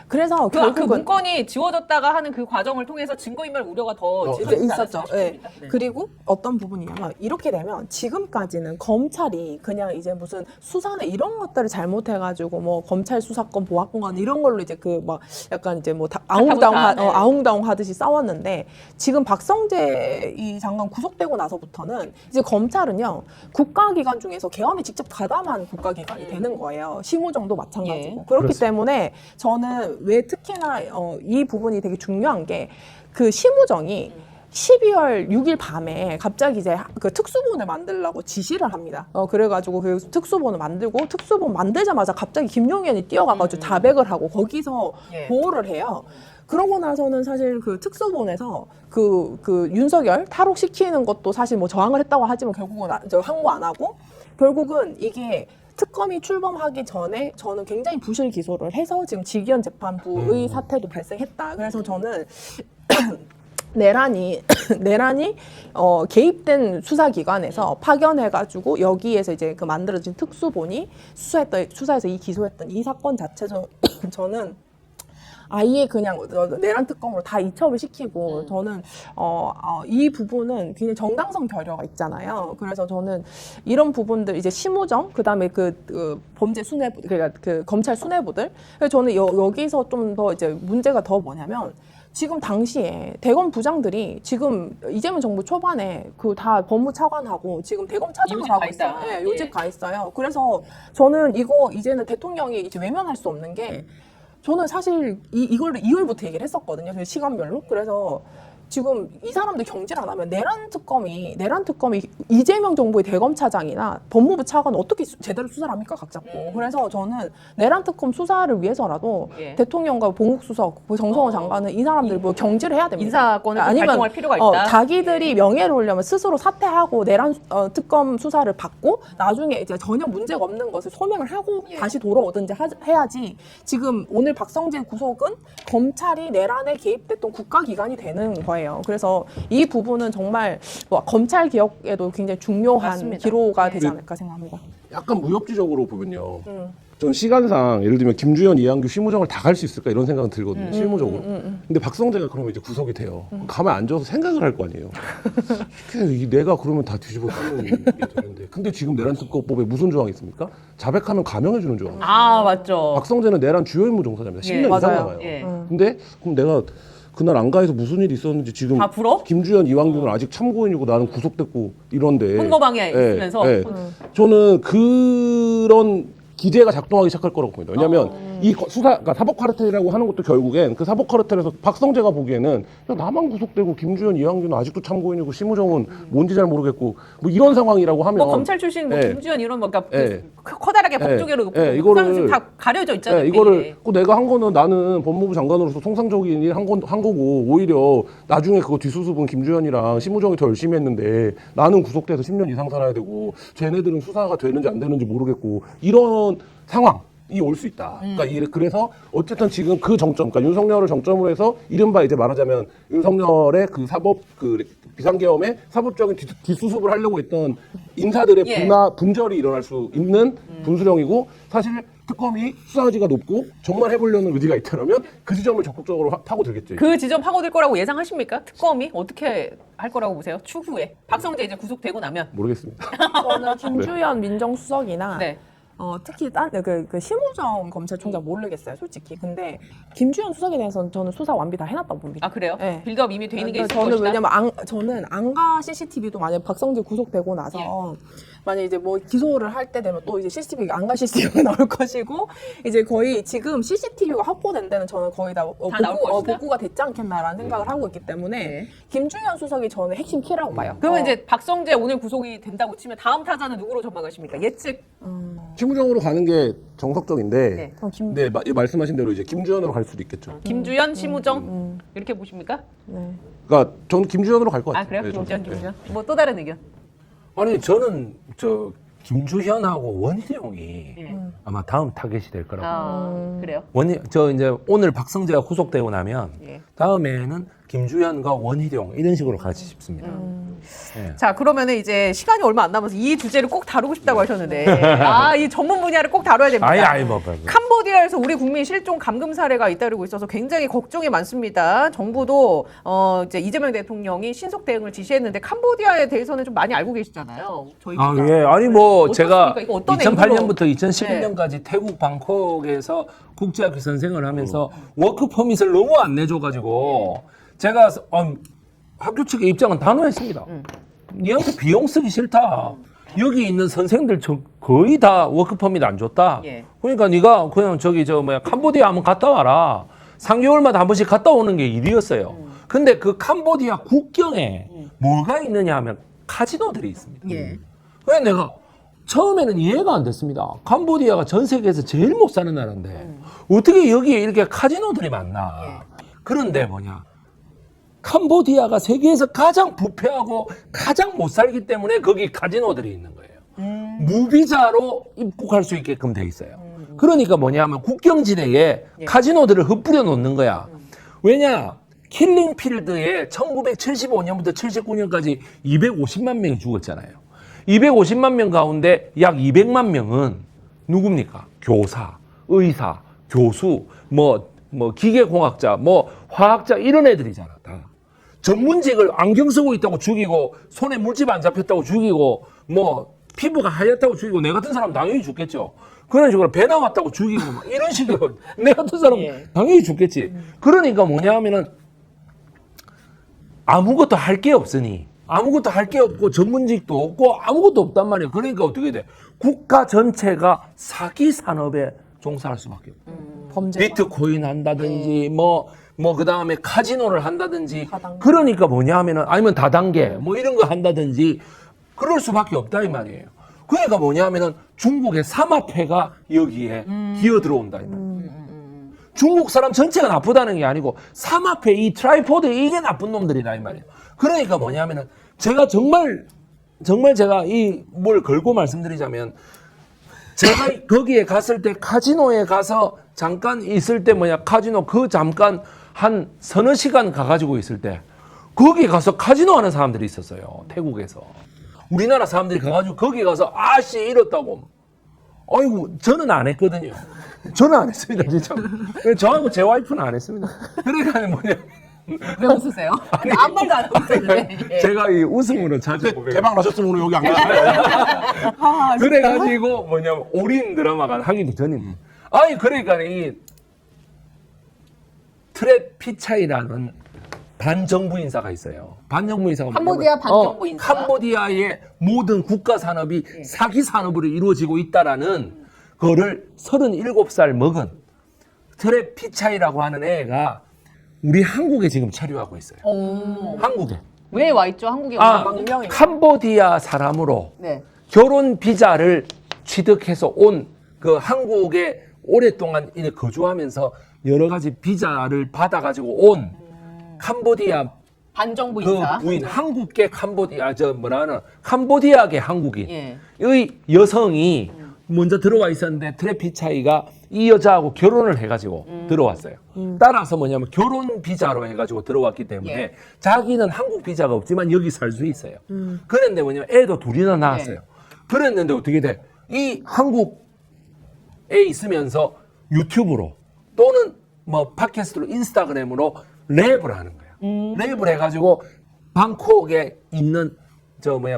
그래서 그 결국은 문건이 지워졌다가 하는 그 과정을 통해서 증거인멸 우려가 더 이제 있었죠. 예. 그리고 어떤 부분이냐면 이렇게 되면 지금까지는 검찰이 그냥 이제 무슨 수사나 이런 것들을 잘못해가지고 뭐 검찰 수사권 보안권 이런 걸로 이제 그 막 약간 이제 뭐 아웅다웅 하듯이 싸웠는데, 지금 박성재 이 장관 구속되고 나서부터는 이제 검찰은요 국가기관 중에서 계엄에 직접 가담한 국가기관이 되는 거예요. 심우정도 마찬가지고. 예. 그렇기 때문에 저는 왜 특히나 이 부분이 되게 중요한 게 그 심우정이 12월 6일 밤에 갑자기 이제 그 특수본을 만들려고 지시를 합니다. 그래가지고 그 특수본을 만들고 특수본 만들자마자 갑자기 김용현이 뛰어가가지고 자백을 하고 거기서 예. 보호를 해요. 그러고 나서는 사실 그 특수본에서 그 윤석열 탈옥시키는 것도 사실 뭐 저항을 했다고 하지만 결국은 항고 안 하고, 결국은 이게 특검이 출범하기 전에 저는 굉장히 부실 기소를 해서 지금 직위원 재판부의 사태도 발생했다. 그래서 저는 내란이 개입된 수사기관에서 파견해가지고 여기에서 이제 그 만들어진 특수본이 수사해서 기소했던 이 사건 자체에서 저는 아예 그냥 내란 특검으로 다 이첩을 시키고, 저는 이 부분은 굉장히 정당성 결여가 있잖아요. 그래서 저는 이런 부분들 이제 심우정 그다음에 그 범죄 수뇌부, 그러니까 그 검찰 수뇌부들, 그래서 저는 여기서 좀 더 이제 문제가 더 뭐냐면, 지금 당시에 대검 부장들이 지금 이재명 정부 초반에 그 다 법무차관하고 지금 대검 차장을 요직 하고 가 있다. 있어요. 네, 요직 가 있어요. 그래서 저는 이거 이제는 대통령이 이제 외면할 수 없는 게, 저는 사실 이걸로 2월부터 얘기를 했었거든요. 그 시간별로. 그래서 지금 이 사람들 경질 안 하면 내란 특검이 이재명 정부의 대검차장이나 법무부 차관은 어떻게 제대로 수사를 합니까, 각 잡고. 그래서 저는 내란 특검 수사를 위해서라도 예. 대통령과 봉국수석, 정성호 장관은 이 사람들 뭐 경질을 해야 됩니다. 인사권을 좀 발동할 필요가 있다. 자기들이 명예를 올려면 스스로 사퇴하고 내란 특검 수사를 받고 나중에 이제 전혀 문제가 없는 것을 소명을 하고 다시 돌아오든지 해야지, 지금 오늘 박성재 구속은 검찰이 내란에 개입됐던 국가기관이 되는 거예요. 그래서 이 부분은 정말 뭐 검찰 개혁에도 굉장히 중요한 맞습니다. 기로가 네. 되지 않을까 생각합니다. 약간 무협지적으로 보면요. 전 시간상 예를 들면 김주현, 이완규, 심우정을 다 갈 수 있을까 이런 생각은 들거든요. 실무적으로. 근데 박성재가 그러면 이제 구속이 돼요. 가만 앉아서 생각을 할 거 아니에요. 내가 그러면 다 뒤집어 쓰는 게 되는데. 근데 지금 내란특검법에 무슨 조항이 있습니까? 자백하면 감형해주는 조항. 아, 맞죠. 박성재는 내란 주요 임무 종사자입니다. 10년 이상 맞아요. 남아요. 예. 근데 그럼 내가 그날 안가에서 무슨 일이 있었는지 지금 다 불어? 김주현, 이완규는 아직 참고인이고 나는 구속됐고 이런데 선거방에 있으면서? 저는 그런 기대가 작동하기 시작할 거라고 봅니다. 왜냐하면 수사, 그러니까 사법 카르텔이라고 하는 것도 결국엔 그 사법 카르텔에서 박성재가 보기에는 야, 나만 구속되고 김주현, 이항준은 아직도 참고인이고 심우정은 뭔지 잘 모르겠고 뭐 이런 상황이라고 하면 뭐 검찰 출신 뭐 예. 김주현 이런 뭐 그러니까 예. 커다랗게 법조계로 놓고 예, 이거를 지금 다 가려져 있잖아요. 예, 이거를 되게. 그 내가 한 거는 나는 법무부 장관으로서 통상적인 일 한 거고 오히려 나중에 그거 뒷수습은 김주현이랑 심우정이 더 열심히 했는데 나는 구속돼서 10년 이상 살아야 되고 쟤네들은 수사가 되는지 안 되는지 모르겠고 이런 상황이 올 수 있다. 그러니까 그래서 어쨌든 지금 그 정점, 그러니까 윤석열을 정점으로 해서 이른바 이제 말하자면 윤석열의 그 사법 그 비상계엄의 사법적인 뒷수습을 하려고 했던 인사들의 예. 분절이 일어날 수 있는 분수령이고 사실 특검이 수사 의지가 높고 정말 해보려는 의지가 있다면 그 지점을 적극적으로 파고들겠죠. 그 지점 파고들 거라고 예상하십니까? 특검이 어떻게 할 거라고 보세요? 추후에 박성재 이제 구속되고 나면. 모르겠습니다. 저는 김주현 민정수석이나 네. 특히 그 심우정 검찰총장 모르겠어요, 솔직히. 근데 김주현 수석에 대해서는 저는 수사 완비 다 해놨다고 봅니다. 아 그래요? 네. 빌드업 이미 돼 있는 게 있을 저는 것이다. 왜냐면 저는 안가 CCTV도 만약 박성재 구속되고 나서 만약 이제 뭐 기소를 할 때 되면 또 이제 CCTV 안가 CCTV가 나올 것이고 이제 거의 지금 CCTV가 확보된 데는 저는 거의 다, 나올 것이다? 복구가 됐지 않겠나라는 생각을 하고 있기 때문에 김주현 수석이 저는 핵심 키라고 봐요. 그러면 이제 박성재 오늘 구속이 된다고 치면 다음 타자는 누구로 전망하십니까? 예측. 심우정으로 가는 게 정석적인데 네. 전 김, 네, 말씀하신 대로 이제 김주현으로 갈 수도 있겠죠. 김주현, 심우정 이렇게 보십니까? 네. 그러니까 저는 김주현으로 갈 것 같아요. 아 그래요? 네, 김주현, 저는. 김주현. 뭐 또 다른 의견? 아니 저는 저 김주현하고 원희룡이 예. 아마 다음 타겟이 될 거라고. 아 그래요? 저 이제 오늘 박성재가 구속되고 나면 예. 다음에는 김주현과 원희룡 이런 식으로 같이 싶습니다. 예. 자 그러면은 이제 시간이 얼마 안 남아서 이 주제를 꼭 다루고 싶다고 하셨는데 이 전문 분야를 꼭 다뤄야 됩니다. 뭐. 캄보디아에서 우리 국민 실종 감금 사례가 잇따르고 있어서 굉장히 걱정이 많습니다. 정부도 이제 이재명 대통령이 신속 대응을 지시했는데 캄보디아에 대해서는 좀 많이 알고 계시잖아요. 저희가 예. 아니 뭐 제가 어떻습니까? 이거 어떤 2008년부터 앵글로? 2011년까지 태국 방콕에서 국제학교 선생을 하면서 워크 퍼밋을 너무 안 내줘가지고 제가 학교 측의 입장은 단호했습니다. 니한테 비용 쓰기 싫다. 여기 있는 선생들 거의 다 워크 퍼밋 안 줬다. 예. 그러니까 네가 그냥 캄보디아 한번 갔다 와라. 3개월마다 한 번씩 갔다 오는 게 일이었어요. 근데 그 캄보디아 국경에 뭐가 있느냐 하면 카지노들이 있습니다. 예. 그래서 내가 처음에는 이해가 안 됐습니다. 캄보디아가 전 세계에서 제일 못 사는 나라인데 어떻게 여기에 이렇게 카지노들이 많나. 그런데 뭐냐. 캄보디아가 세계에서 가장 부패하고 가장 못 살기 때문에 거기 카지노들이 있는 거예요. 무비자로 입국할 수 있게끔 돼 있어요. 그러니까 뭐냐면 국경지대에 카지노들을 흩뿌려 놓는 거야. 왜냐? 킬링필드에 1975년부터 79년까지 250만 명이 죽었잖아요. 250만 명 가운데 약 200만 명은 누굽니까? 교사, 의사, 교수, 뭐 기계공학자, 화학자 이런 애들이잖아. 다. 전문직을 안경 쓰고 있다고 죽이고 손에 물집 안 잡혔다고 죽이고 피부가 하얗다고 죽이고 내 같은 사람 당연히 죽겠죠. 그런 식으로 배 나왔다고 죽이고 이런 식으로 내 같은 사람 당연히 죽겠지. 그러니까 뭐냐 하면은 아무것도 할 게 없으니 아무것도 할 게 없고 전문직도 없고 아무것도 없단 말이에요. 그러니까 어떻게 돼? 국가 전체가 사기 산업에 종사할 수밖에 없고 범죄. 비트코인 한다든지 그 다음에 카지노를 한다든지 다단계. 그러니까 뭐냐 하면은 아니면 다단계 이런 거 한다든지 그럴 수밖에 없다 이 말이에요. 그러니까 뭐냐 하면은 중국의 삼합회가 여기에 기어 들어온다 이 말이에요. 중국 사람 전체가 나쁘다는 게 아니고 삼합회 이 트라이포드 이게 나쁜 놈들이다 이 말이에요. 그러니까 뭐냐 하면은 제가 정말 제가 이 뭘 걸고 말씀드리자면 제가 거기에 갔을 때 카지노에 가서 잠깐 있을 때 카지노 잠깐 한 서너 시간 가가지고 있을 때 거기 가서 카지노 하는 사람들이 있었어요. 태국에서. 우리나라 사람들이 가가지고 거기 가서 아씨 이렇다고. 아이고 저는 안 했거든요. 저는 안 했습니다 진짜. 저하고 제 와이프는 안 했습니다. 그러니까 왜 웃으세요? 아무 말도 안 하고 있었는데. 제가 이 웃음으로 자주 고백을 대박 나셨으면 오늘 여기 안 가요. 그래가지고 올인 드라마가 하기 전입니다. 아니 그러니까 이 트랩 피차이라는 반정부 인사가 있어요. 반정부 인사가 캄보디아 반정부 인사. 캄보디아의 모든 국가 산업이 사기 산업으로 이루어지고 있다라는 거를 37살 먹은 트레피차이라고 하는 애가 우리 한국에 지금 체류하고 있어요. 한국에. 왜 와 있죠? 한국에 망명이. 캄보디아 사람으로 네. 결혼 비자를 취득해서 온 그 한국에 오랫동안 이렇게 거주하면서 여러 가지 비자를 받아가지고 온 캄보디아 반정부 그 인사. 부인 한국계 캄보디아 캄보디아계 한국인의 예. 여성이 먼저 들어와 있었는데 트레피차이가 이 여자하고 결혼을 해가지고 들어왔어요. 따라서 뭐냐면 결혼 비자로 해가지고 들어왔기 때문에 예. 자기는 한국 비자가 없지만 여기 살 수 있어요. 그런데 뭐냐면 애도 둘이나 낳았어요. 그랬는데 어떻게 돼? 이 한국에 있으면서 유튜브로 또는 뭐 팟캐스트로 인스타그램으로 랩을 하는 거예요. 랩을 해가지고 방콕에 있는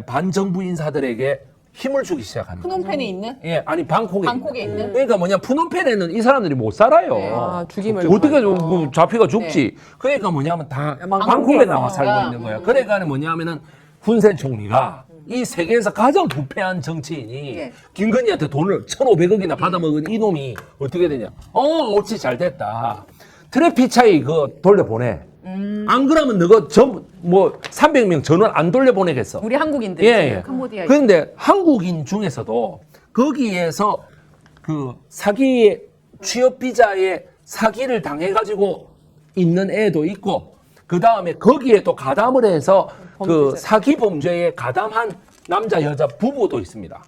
반정부 인사들에게 힘을 주기 시작하는 거예요. 프놈펜에 있는? 예, 아니 방콕에 있는? 그러니까 뭐냐 푸놈펜에는 이 사람들이 못 살아요. 네. 아, 죽임을 어떻게 당하니까. 뭐 잡히가 죽지. 그러니까 뭐냐면 다 방콕에 나와 살고 있는 거야. 그러니까 뭐냐면은 훈센 총리가 이 세계에서 가장 부패한 정치인이 예. 김건희한테 돈을 1,500억이나 받아먹은 이놈이 어떻게 되냐? 옳지 잘 됐다. 트래피차이 그거 돌려보내. 안 그러면 너가 300명 전원 안 돌려보내겠어. 우리 한국인들. 예. 캄보디아에. 그런데 한국인 중에서도 거기에서 그 사기 취업 비자에 사기를 당해가지고 있는 애도 있고, 그 다음에 거기에 또 가담을 해서 그 사기 범죄에 가담한 남자 여자 부부도 있습니다.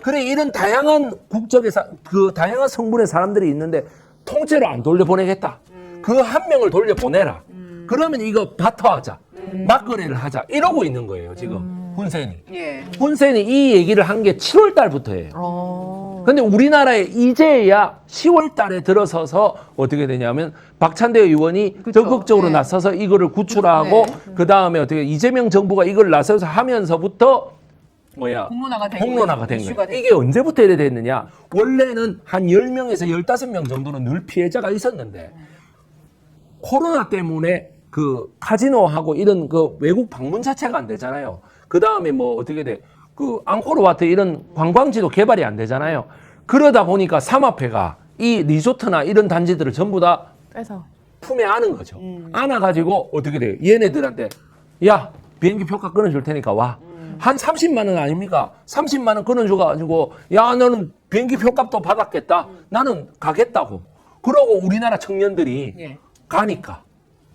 그래 이런 다양한 국적의 그 다양한 성분의 사람들이 있는데 통째로 안 돌려보내겠다. 그 한 명을 돌려보내라. 그러면 이거 바터하자. 맞거래를 하자. 이러고 있는 거예요, 지금. 훈센이. 예. 훈센이 이 얘기를 한 게 7월 달부터예요. 근데 우리나라에 이제야 10월 달에 들어서서 어떻게 되냐면 박찬대 의원이 적극적으로 네. 나서서 이거를 구출하고 그 다음에 어떻게 이재명 정부가 이걸 나서서 하면서부터 공론화가 된 공론화가 된 이슈가 거예요. 이게 언제부터 이래 됐느냐? 원래는 한 10명에서 15명 정도는 늘 피해자가 있었는데 코로나 때문에 그 카지노하고 이런 그 외국 방문 자체가 안 되잖아요. 그 다음에 뭐 어떻게 돼? 그 앙코르와트 이런 관광지도 개발이 안 되잖아요. 그러다 보니까 사마페가 이 리조트나 이런 단지들을 전부 다 빼서. 품에 안은 거죠. 안아가지고 어떻게 돼요? 얘네들한테 야 비행기 표가 끊어줄 테니까 와. 한 30만 원 아닙니까? 30만 원 끊어줘가지고 야 너는 비행기 표값도 받았겠다. 나는 가겠다고. 그러고 우리나라 청년들이 예. 가니까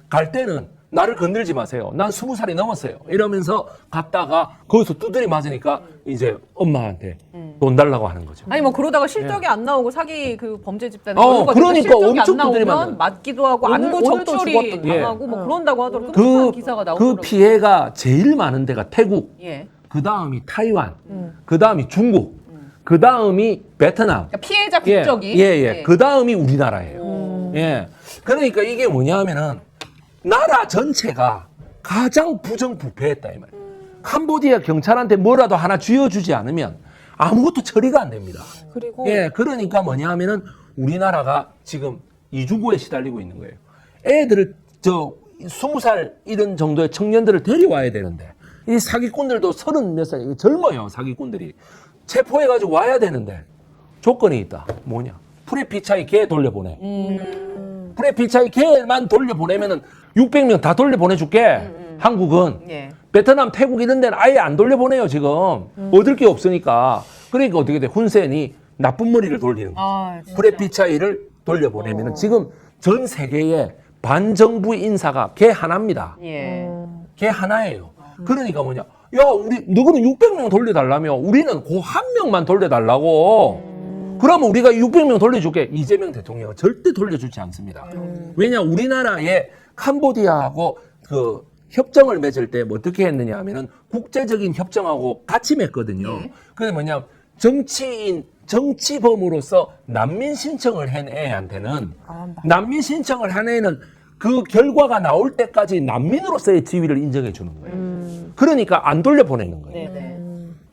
갈 때는 나를 건들지 마세요. 난 20살이 넘었어요. 이러면서 갔다가 거기서 두드리 맞으니까 이제 엄마한테 돈 달라고 하는 거죠. 아니 뭐 그러다가 실적이 안 나오고 사기 그 범죄 집단에 그러니까 실적이 엄청 안 두드리 나오면 맞는. 맞기도 하고 안보 오늘도 적출이 죽었던데. 당하고 뭐 그런다고 하더라고요. 끔찍한 기사가 그 나오더라고요. 피해가 제일 많은 데가 태국, 예. 그 다음이 타이완, 그 다음이 중국, 그 다음이 베트남. 그러니까 피해자 국적이 예. 그 다음이 우리나라예요. 예. 그러니까 이게 뭐냐면은 나라 전체가 가장 부정부패했다 이 말이에요. 캄보디아 경찰한테 뭐라도 하나 쥐어주지 않으면 아무것도 처리가 안 됩니다. 그리고 예, 그러니까 뭐냐면은 우리나라가 지금 이중고에 시달리고 있는 거예요. 애들을 20살 이런 정도의 청년들을 데려와야 되는데 이 사기꾼들도 30몇 살 젊어요. 사기꾼들이 체포해가지고 와야 되는데 조건이 있다. 뭐냐? 프레피차이 걔 돌려보내. 프레피차이 걔만 돌려보내면은 600명 다 돌려보내줄게. 한국은. 예. 베트남, 태국 이런 데는 아예 안 돌려보내요, 지금. 얻을 게 없으니까. 그러니까 어떻게 돼? 훈센이 나쁜 머리를 돌리는 거죠. 아, 진짜. 프레피차이를 돌려보내면은 지금 전 세계에 반정부 인사가 걔 하나입니다. 예. 걔 하나예요. 그러니까 뭐냐? 야, 너는 600명 돌려달라며. 우리는 그 한 명만 돌려달라고. 그러면 우리가 600명 돌려줄게. 이재명 대통령은 절대 돌려주지 않습니다. 왜냐, 우리나라에 캄보디아하고 그 협정을 맺을 때 뭐 어떻게 했느냐 하면은 국제적인 협정하고 같이 맺거든요. 그게 뭐냐, 정치범으로서 난민 신청을 한 애한테는 난민 신청을 한 애는 그 결과가 나올 때까지 난민으로서의 지위를 인정해 주는 거예요. 그러니까 안 돌려보내는 거예요. 네.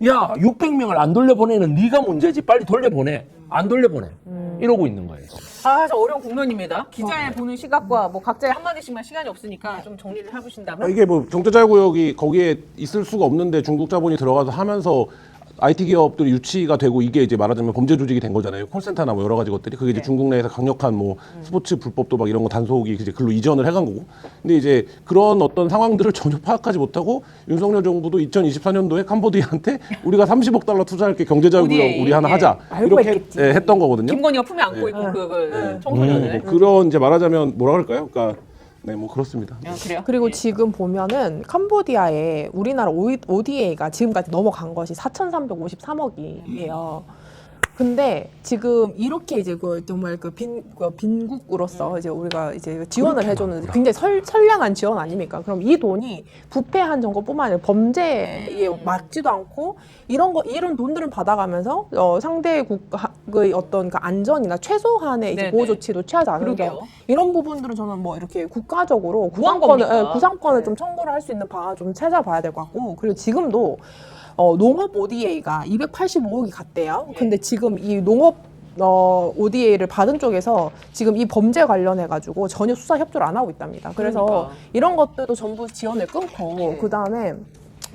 야, 600명을 안 돌려보내는 네가 문제지. 빨리 돌려보내. 안 돌려보내. 이러고 있는 거예요. 아, 저 어려운 국면입니다. 기자의 보는 시각과 뭐 각자의 한마디씩만 시간이 없으니까 좀 정리를 해보신다면. 이게 뭐 경제자유구역이 거기에 있을 수가 없는데 중국 자본이 들어가서 하면서 IT 기업들이 유치가 되고 이게 이제 말하자면 범죄 조직이 된 거잖아요. 콜센터나 뭐 여러 가지 것들이 그게 이제 중국 내에서 강력한 뭐 스포츠 불법 도박 이런 거 단속이 이제 글로 이전을 해간 거고. 근데 이제 그런 어떤 상황들을 전혀 파악하지 못하고 윤석열 정부도 2024년도에 캄보디아한테 우리가 30억 달러 투자할게 경제자유구역 ODA, 우리 하나 예. 하자 알고 이렇게 했겠지. 했던 거거든요. 김건희가 품에 안고 있고 그 청소년을. 뭐 그런 이제 말하자면 뭐라 그럴까요? 그러니까 네, 뭐 그렇습니다. 그래요? 그리고 지금 보면은 캄보디아에 우리나라 ODA가 지금까지 넘어간 것이 4,353억이에요. 근데 지금 이렇게 이제 그 정말 그 빈국으로서 이제 우리가 이제 지원을 해주는 굉장히 선량한 지원 아닙니까? 그럼 이 돈이 부패한 정권뿐만 아니라 범죄에 맞지도 않고 이런 돈들은 받아가면서 상대 국가의 어떤 그 안전이나 최소한의 이제 네네. 보호 조치도 취하지 않는다. 그러게요. 이런 부분들은 저는 뭐 이렇게 국가적으로 뭐한 구상권을 겁니까? 구상권을 네. 좀 청구를 할 수 있는 방안 좀 찾아봐야 될 것 같고 그리고 지금도 농업 ODA가 285억이 갔대요. 근데 지금 이 농업 ODA를 받은 쪽에서 지금 이 범죄 관련해 가지고 전혀 수사 협조를 안 하고 있답니다. 그래서 그러니까. 이런 것들도 전부 지원을 끊고 그다음에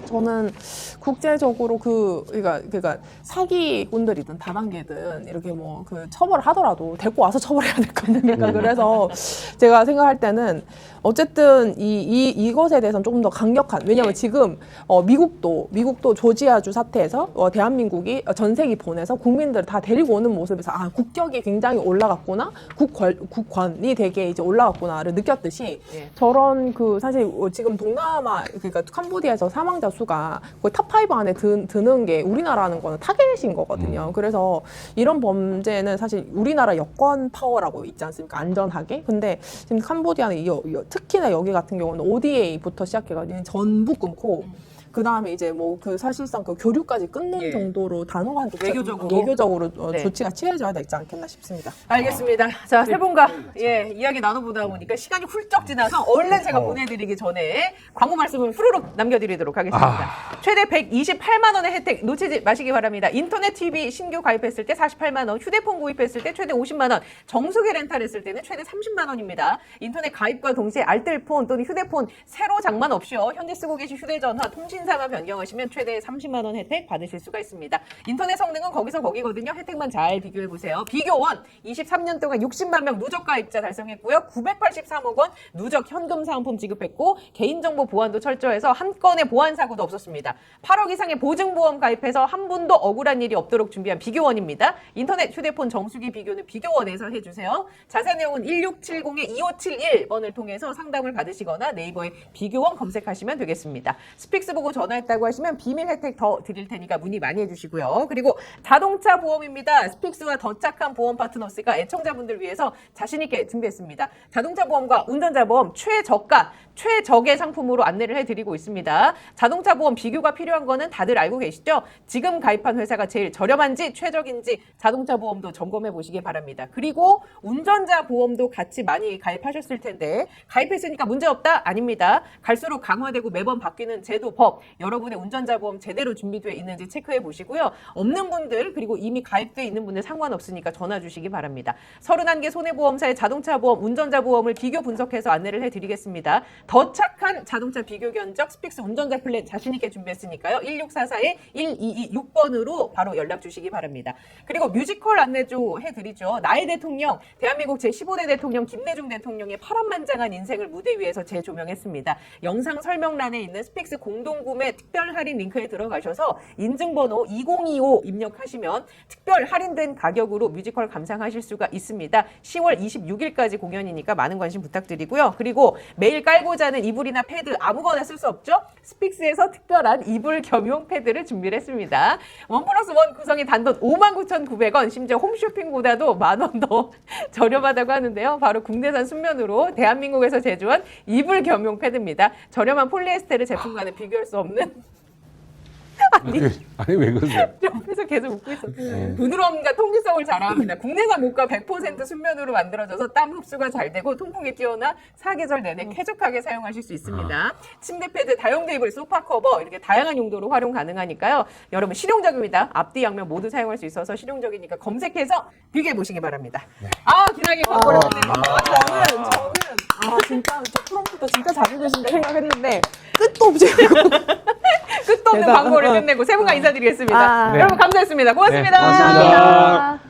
저는 국제적으로 그러니까 사기꾼들이든 다단계든 이렇게 뭐 그 처벌을 하더라도 데리고 와서 처벌해야 될 거 아닙니까? 그래서 제가 생각할 때는 어쨌든 이것에 대해서는 조금 더 강력한 왜냐하면 지금 미국도 조지아주 사태에서 대한민국이 전세기 보내서 국민들을 다 데리고 오는 모습에서 아 국격이 굉장히 올라갔구나 국권이 되게 이제 올라갔구나를 느꼈듯이 예. 저런 그 사실 지금 동남아 그러니까 캄보디아에서 사망자 수가 거의 탑5 안에 드는 게 우리나라는 거는 타겟인 거거든요. 그래서 이런 범죄는 사실 우리나라 여권 파워라고 있지 않습니까? 안전하게. 근데 지금 캄보디아는 특히나 여기 같은 경우는 ODA부터 시작해가지고 전부 끊고 그 다음에 이제 뭐 그 사실상 그 교류까지 끝낸 예. 정도로 단호한 외교적으로? 네. 조치가 취해져야 되지 않겠나 싶습니다. 알겠습니다. 자, 세 분과 이야기 나눠보다 보니까 시간이 훌쩍 지나서 얼른 제가 보내드리기 전에 광고 말씀을 후루룩 남겨드리도록 하겠습니다. 최대 128만 원의 혜택 놓치지 마시기 바랍니다. 인터넷 TV 신규 가입했을 때 48만 원, 휴대폰 구입했을 때 최대 50만 원, 정수기 렌탈했을 때는 최대 30만 원입니다. 인터넷 가입과 동시에 알뜰폰 또는 휴대폰 새로 장만 없이요. 현재 쓰고 계신 휴대전화, 통신사만 변경하시면 최대 30만 원 혜택 받으실 수가 있습니다. 인터넷 성능은 거기서 거기거든요. 혜택만 잘 비교해 보세요. 비교원 23년 동안 60만 명 누적 가입자 달성했고요. 983억 원 누적 현금 사은품 지급했고 개인정보 보안도 철저해서 한 건의 보안 사고도 없었습니다. 8억 이상의 보증보험 가입해서 한 분도 억울한 일이 없도록 준비한 비교원입니다. 인터넷 휴대폰 정수기 비교는 비교원에서 해주세요. 자세한 내용은 1670-2571번을 통해서 상담을 받으시거나 네이버에 비교원 검색하시면 되겠습니다. 스픽스 보고 전화했다고 하시면 비밀 혜택 더 드릴 테니까 문의 많이 해주시고요. 그리고 자동차 보험입니다. 스픽스와 더 착한 보험 파트너스가 애청자분들 위해서 자신 있게 준비했습니다. 자동차 보험과 운전자 보험 최저가, 최적의 상품으로 안내를 해드리고 있습니다. 자동차 보험 비교가 필요한 거는 다들 알고 계시죠? 지금 가입한 회사가 제일 저렴한지 최적인지 자동차 보험도 점검해 보시기 바랍니다. 그리고 운전자 보험도 같이 많이 가입하셨을 텐데 가입했으니까 문제없다? 아닙니다. 갈수록 강화되고 매번 바뀌는 제도, 법, 여러분의 운전자 보험 제대로 준비되어 있는지 체크해 보시고요. 없는 분들 그리고 이미 가입되어 있는 분들 상관없으니까 전화 주시기 바랍니다. 31개 손해보험사의 자동차 보험, 운전자 보험을 비교 분석해서 안내를 해드리겠습니다. 더 착한 자동차 비교 견적 스픽스 운전자 플랜 자신 있게 준비했으니까요. 1644-1226번으로 바로 연락 주시기 바랍니다. 그리고 뮤지컬 안내도 해드리죠. 나의 대통령, 대한민국 제15대 대통령 김대중 대통령의 파란만장한 인생을 무대 위에서 재조명했습니다. 영상 설명란에 있는 스픽스 공동구매 특별 할인 링크에 들어가셔서 인증번호 2025 입력하시면 특별 할인된 가격으로 뮤지컬 감상하실 수가 있습니다. 10월 26일까지 공연이니까 많은 관심 부탁드리고요. 그리고 매일 깔고 자는 이불이나 패드 아무거나 쓸 수 없죠? 스픽스에서 특별한 이불 겸용 패드를 준비를 했습니다. 1+1 구성이 단돈 59,900원, 심지어 홈쇼핑보다도 만 원 더 저렴하다고 하는데요. 바로 국내산 순면으로 대한민국에서 제조한 이불 겸용 패드입니다. 저렴한 폴리에스테르 제품과는 비교할 수 없는 아니 왜 그러세요? 옆에서 계속 웃고 있었어요. 부드러움과 통기성을 자랑합니다. 국내산 목과 100% 순면으로 만들어져서 땀 흡수가 잘 되고 통풍이 뛰어나 사계절 내내 쾌적하게 사용하실 수 있습니다. 침대 패드, 다용 테이블, 소파 커버 이렇게 다양한 용도로 활용 가능하니까요. 여러분 실용적입니다. 앞뒤 양면 모두 사용할 수 있어서 실용적이니까 검색해서 비교해 보시기 바랍니다. 기나게 광고를 보내주세요. 저는 진짜 저 프롬프터 진짜 잘해주신다 생각했는데 끝도 없이 끝도 끝도 없는 대단. 광고를 끝내고 세 분과 인사드리겠습니다. 아, 여러분 감사했습니다. 고맙습니다. 네, 고맙습니다. 감사합니다.